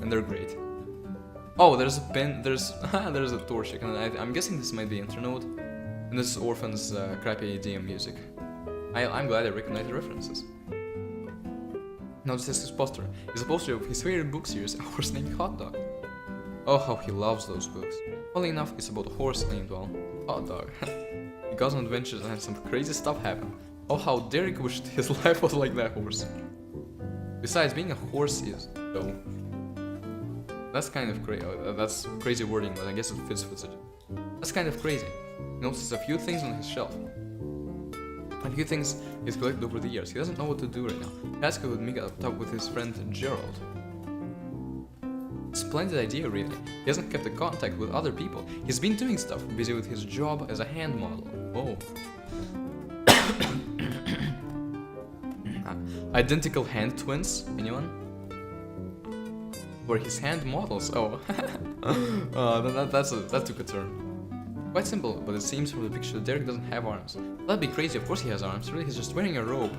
and they're great. Oh, there's a pen, there's a torch, and I'm guessing this might be Internode, and this is Orphan's crappy DM music. I'm glad I recognize the references. Now this is his poster. It's a poster of his favorite book series, A Horse Named Hot Dog. Oh, how he loves those books. Funnily enough, it's about a horse named, well, Hot Dog. He goes on adventures and some crazy stuff happen. Oh, how Derek wished his life was like that horse. Besides, being a horse is, though... That's kind of crazy. That's crazy wording, but I guess it fits with it. That's kind of crazy. He notices a few things on his shelf. A few things he's collected over the years. He doesn't know what to do right now. Pascal would meet up with his friend Gerald. Splendid idea, really. He hasn't kept in contact with other people. He's been doing stuff, busy with his job as a hand model. Oh. Identical hand twins? Anyone? Were his hand models? Oh. That took a turn. Quite simple, but it seems from the picture that Derek doesn't have arms. That'd be crazy, of course he has arms. Really, he's just wearing a robe.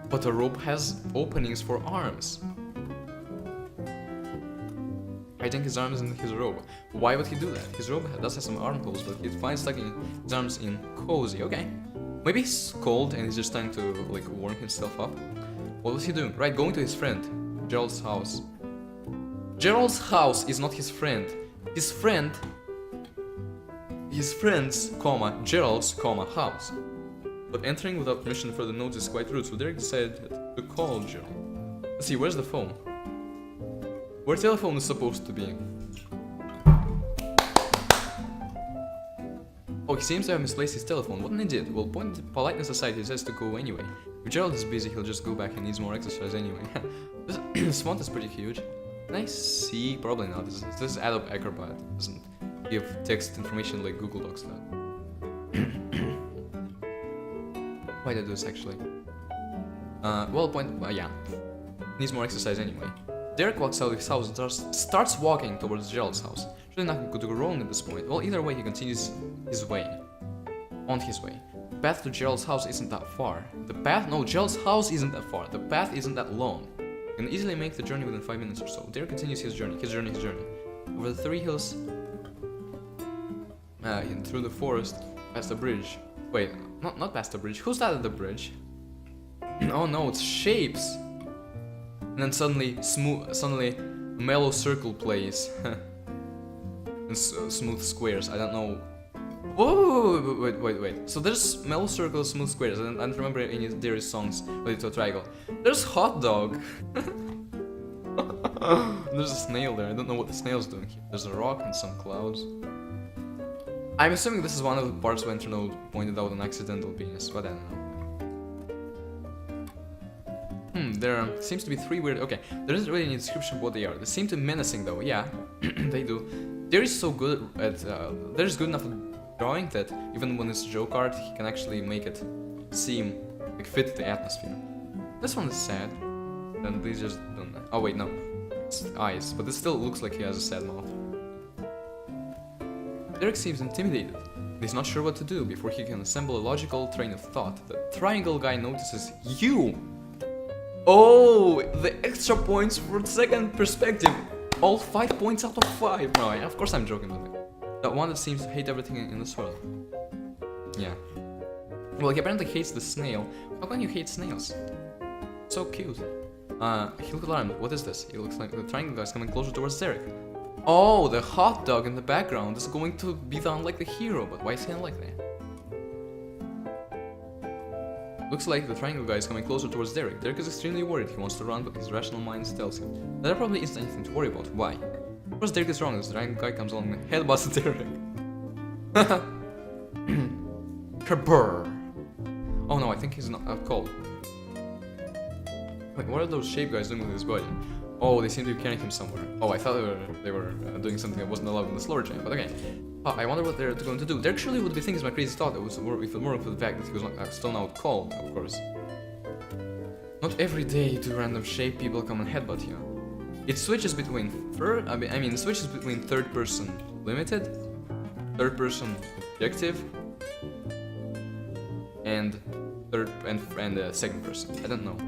But a robe has openings for arms. Hiding his arms in his robe. Why would he do that? His robe does have some armholes, but he's fine tucking his arms in cozy. Okay. Maybe he's cold and he's just trying to, like, warm himself up. What was he doing? Right, going to his friend, Gerald's house. Gerald's house is not his friend. His friend... his friends, comma, Gerald's, comma, house. But entering without permission for the notice is quite rude, so Derek decided to call Gerald. Let's see, where's the phone? Where telephone is supposed to be? Oh, he seems to have misplaced his telephone. What an idiot. Well, politeness aside, he says to go anyway. If Gerald is busy, he'll just go back and needs more exercise anyway. This font is pretty huge. Can I see? Probably not. This is Adobe Acrobat. It doesn't give text information like Google Docs does. Why did I do this actually? Yeah. Needs more exercise anyway. Derek walks out of his house and starts walking towards Gerald's house. Really nothing could go wrong at this point. Well, either way, he continues his way. On his way. The path to Gerald's house isn't that far. Gerald's house isn't that far. The path isn't that long. You can easily make the journey within 5 minutes or so. Derek continues his journey. Over the 3 hills. And through the forest, past the bridge. Wait, not past the bridge. Who's that at the bridge? Oh no, it's shapes. And then suddenly, mellow circle plays. And smooth squares. I don't know. Whoa, wait. So there's mellow circles, smooth squares. I don't remember any Dairy songs related to a triangle. There's hot dog. There's a snail there. I don't know what the snail's doing here. There's a rock and some clouds. I'm assuming this is one of the parts where Internode pointed out an accidental penis, but I don't know. There seems to be 3 weird... Okay, there isn't really any description of what they are. They seem to be menacing though, yeah, they do. Derry's so good at... Derry's good enough at drawing that even when it's joke art, he can actually make it seem like fit the atmosphere. This one is sad. Then these just don't... Oh wait, no. It's eyes, but it still looks like he has a sad mouth. Derek seems intimidated. He's not sure what to do before he can assemble a logical train of thought. The triangle guy notices you! Oh, the extra points for second perspective. All 5 points out of 5. No, of course I'm joking with it. That one that seems to hate everything in this world. Yeah. Well, he apparently hates the snail. How can you hate snails? So cute. He looked alarmed. What is this? It looks like the triangle guy is coming closer towards Derek. Oh, the hot dog in the background is going to be the unlikely hero, but why is he unlikely? Looks like the triangle guy is coming closer towards Derek. Derek is extremely worried. He wants to run, but his rational mind tells him that there probably isn't anything to worry about. Why? Of course, Derek is wrong as the triangle guy comes along and headbutts Derek. Kerbrr. Oh no, I think he's not cold. Wait, what are those shape guys doing with his body? Oh, they seem to be carrying him somewhere. Oh, I thought they were doing something that wasn't allowed in the slower jam, but okay. I wonder what they're going to do. Derek surely would be thinking it's my crazy thought. It was more for the fact that he was not stone out cold, of course. Not every day do random shape people come and headbutt you. It switches between it switches between third person limited, third person objective, and second person. I don't know.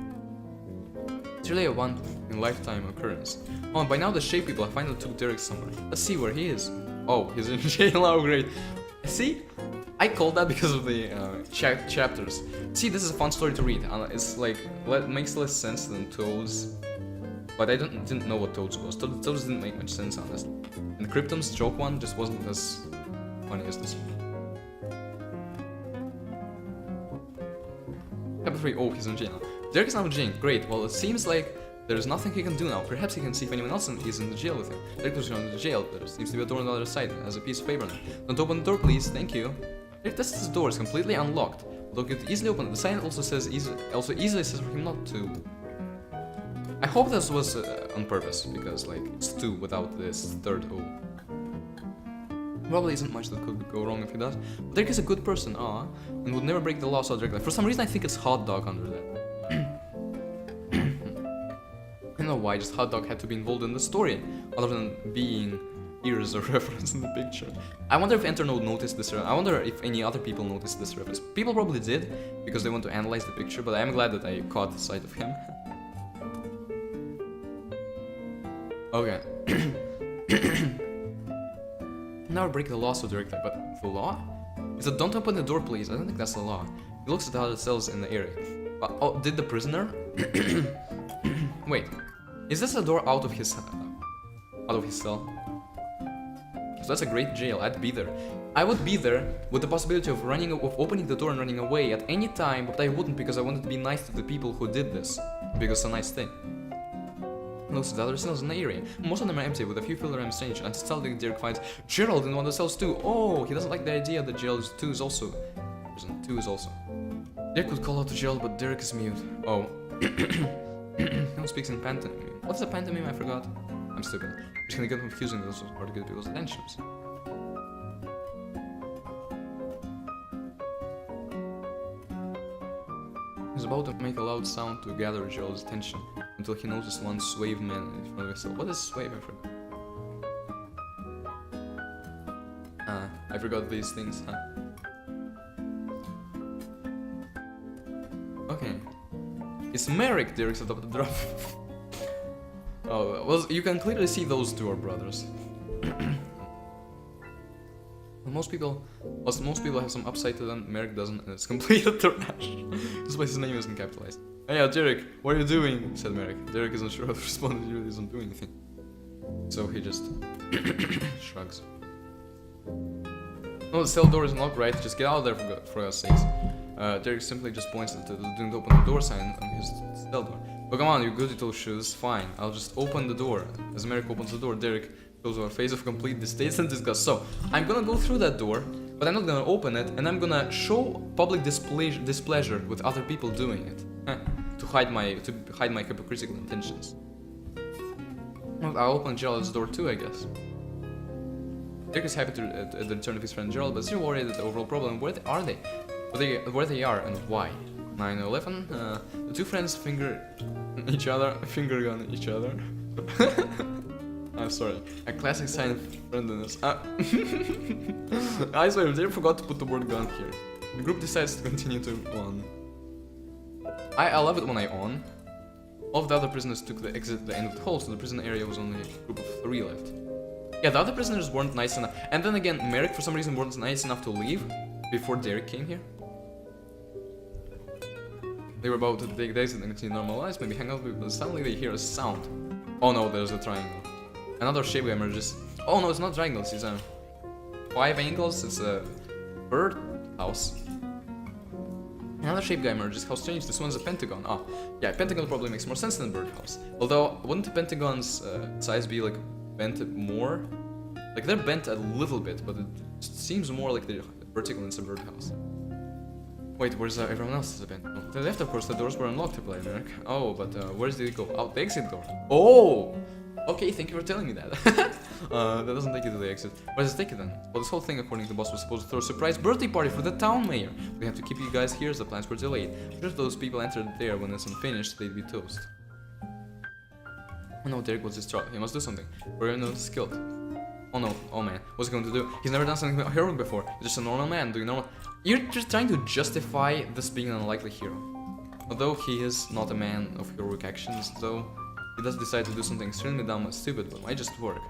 It's really a one-in-lifetime occurrence. Oh, and by now the shape people have finally took Derek somewhere. Let's see where he is. Oh, he's in jail. Oh, great. See? I called that because of the chapters. See, this is a fun story to read. It's like, makes less sense than Toad's. But I didn't know what Toad's was. Toad's didn't make much sense, honestly. And the Cryptum's joke one just wasn't as funny as this one. Chapter 3. Oh, he's in jail. Derek is now in jail. Great. Well, it seems like there's nothing he can do now. Perhaps he can see if anyone else is in the jail with him. Derek was going to the jail. There seems to be a door on the other side. It has a piece of paper on it. Don't open the door, please. Thank you. Derek tests the door. It's completely unlocked. Although it could easily open it. The sign also easily says for him not to. I hope this was on purpose, because like it's 2 without this third O. Probably isn't much that could go wrong if he does. But Derek is a good person, and would never break the law so directly. For some reason I think it's hot dog under that. I don't know why just hot dog had to be involved in the story, other than being here's a reference in the picture. I wonder if Internode noticed this. I wonder if any other people noticed this reference. People probably did, because they want to analyze the picture, but I am glad that I caught the sight of him. Okay. Never break the law so directly, but the law? He said, don't open the door, please. I don't think that's the law. He looks at the other cells in the area. Oh, did the prisoner? Wait, is this a door out of his cell? So that's a great jail. I'd be there. I would be there with the possibility of opening the door and running away at any time, but I wouldn't because I wanted to be nice to the people who did this, because it's a nice thing. Most of the other cells in the area. Most of them are empty, with a few filler and strange, and still Derek finds Gerald in one of the cells too. Oh, he doesn't like the idea that Gerald 2 is also. Prison 2 is also. Derek would call out to Gerald, but Derek is mute. Oh. Who speaks in pantomime? What's a pantomime? I forgot. I'm stupid. It's gonna get confusing, those are to get people's attentions. He's about to make a loud sound to gather Gerald's attention until he noticed one suave man in front of himself. What is suave? I forgot. I forgot these things, huh? Okay. It's Merrick, Derek's at the drop. Oh, well, you can clearly see those two are brothers. Most people have some upside to them. Merrick doesn't, and it's complete trash. Despite his name isn't capitalized. Hey, Derek, what are you doing? Said Merrick. Derek isn't sure how to respond. He really doesn't do anything. So he just shrugs. No, the cell door is unlocked, right? Just get out of there for God's sakes. Derek simply just points to the "Don't open the door" sign on his cell door. Oh, come on, you goody two shoes. Fine, I'll just open the door. As Merrick opens the door, Derek shows a face of complete distaste and disgust. So, I'm gonna go through that door, but I'm not gonna open it, and I'm gonna show public displeasure with other people doing it. To hide my hypocritical intentions. Well, I'll open Gerald's door too, I guess. Derek is happy at the return of his friend Gerald, but still worried at the overall problem. Where are they? Where they are and why? 9/11. The two friends finger gun each other. I'm sorry. A classic sign of friendliness. I swear, they forgot to put the word gun here. The group decides to continue to on. I love it when I on. All of the other prisoners took the exit at the end of the hall, so the prison area was only a group of 3 left. Yeah, the other prisoners weren't nice enough. And then again, Merrick for some reason wasn't nice enough to leave before Derek came here. They were about to take the exit and continue normal lives, maybe hang out with, but suddenly they hear a sound. Oh no, there's a triangle. Another shape emerges. Oh no, it's not triangles, it's 5 angles, it's a bird house. Another shape guy emerges. How strange, this one's a pentagon. Oh, yeah, pentagon probably makes more sense than a birdhouse. Although, wouldn't the pentagon's size be like bent more? Like they're bent a little bit, but it seems more like they're vertical than a birdhouse. Wait, where's everyone else is a pentagon? To the left, of course, the doors were unlocked to play, Merrick. Oh, but where did it go? Out the exit door. Oh! Okay, thank you for telling me that. That doesn't take you to the exit. Where does it take you then? Well, this whole thing, according to the boss, was supposed to throw a surprise birthday party for the town mayor. We have to keep you guys here as the plans were delayed. Sure, if those people entered there when it's unfinished, they'd be toast. Oh no, Derek was distraught. He must do something. We're not skilled. Oh no, oh man, what's he going to do? He's never done something heroic before. He's just a normal man doing normal. You're just trying to justify this being an unlikely hero. Although he is not a man of heroic actions, though, he does decide to do something extremely dumb and stupid, but might just work.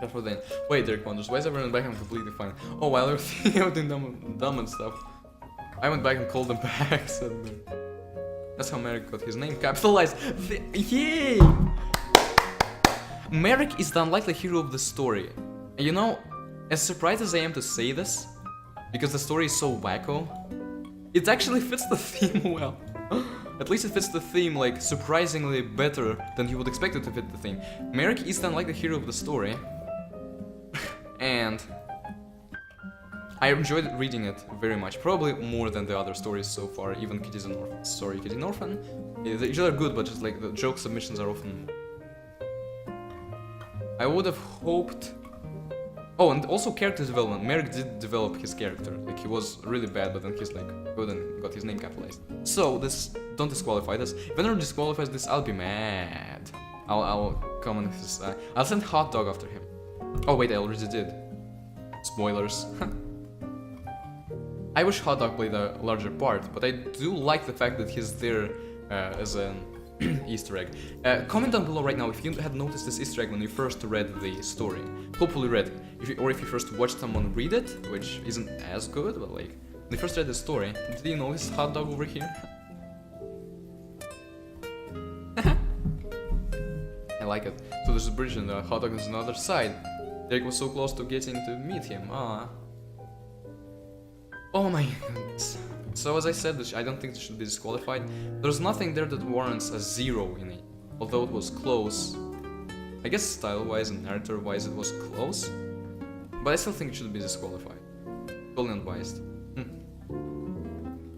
Therefore then, wait, Derek wonders, why is everyone back? I'm completely fine. Oh, while they're thinking out doing dumb and stuff, I went back and called them back, said that's how Merrick got his name capitalized. Yay! Merrick is the unlikely hero of the story. And you know, as surprised as I am to say this, because the story is so wacko, it actually fits the theme well. At least it fits the theme, like, surprisingly better than you would expect it to fit the theme. Merrick is the unlikely hero of the story. And I enjoyed reading it very much, probably more than the other stories so far, even Kittie's and Orphan. Sorry, Kittie and Orphan. Yeah, each other good, but just like the joke submissions are often... I would have hoped... Oh, and also character development. Merrick did develop his character. Like, he was really bad, but then he's like good and got his name capitalized. So, this... Don't disqualify this. If anyone disqualifies this, I'll be mad. I'll comment his... I'll send Hot Dog after him. Oh wait, I already did. Spoilers. I wish Hot Dog played a larger part, but I do like the fact that he's there as an Easter egg. Comment down below right now if you had noticed this Easter egg when you first read the story. Hopefully read it. Or if you first watched someone read it, which isn't as good, but like, when you first read the story, did you notice Hot Dog over here? I like it. So there's a bridge and the Hot Dog is on the other side. Derek was so close to getting to meet him. Ah. Oh my goodness. So as I said, I don't think this should be disqualified. There's nothing there that warrants a 0 in it, although it was close. I guess style-wise and narrator-wise it was close, but I still think it should be disqualified. Totally unbiased.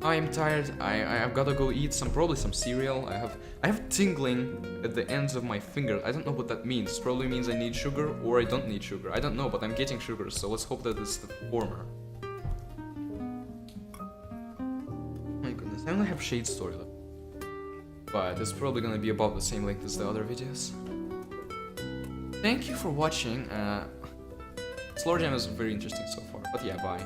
I'm tired. I've gotta go eat probably some cereal. I have tingling at the ends of my fingers. I don't know what that means. Probably means I need sugar or I don't need sugar. I don't know, but I'm getting sugar, so let's hope that it's the former. My goodness, I only have Shade Story left, but it's probably gonna be about the same length as the other videos. Thank you for watching. Slower Jam is very interesting so far, but yeah, bye.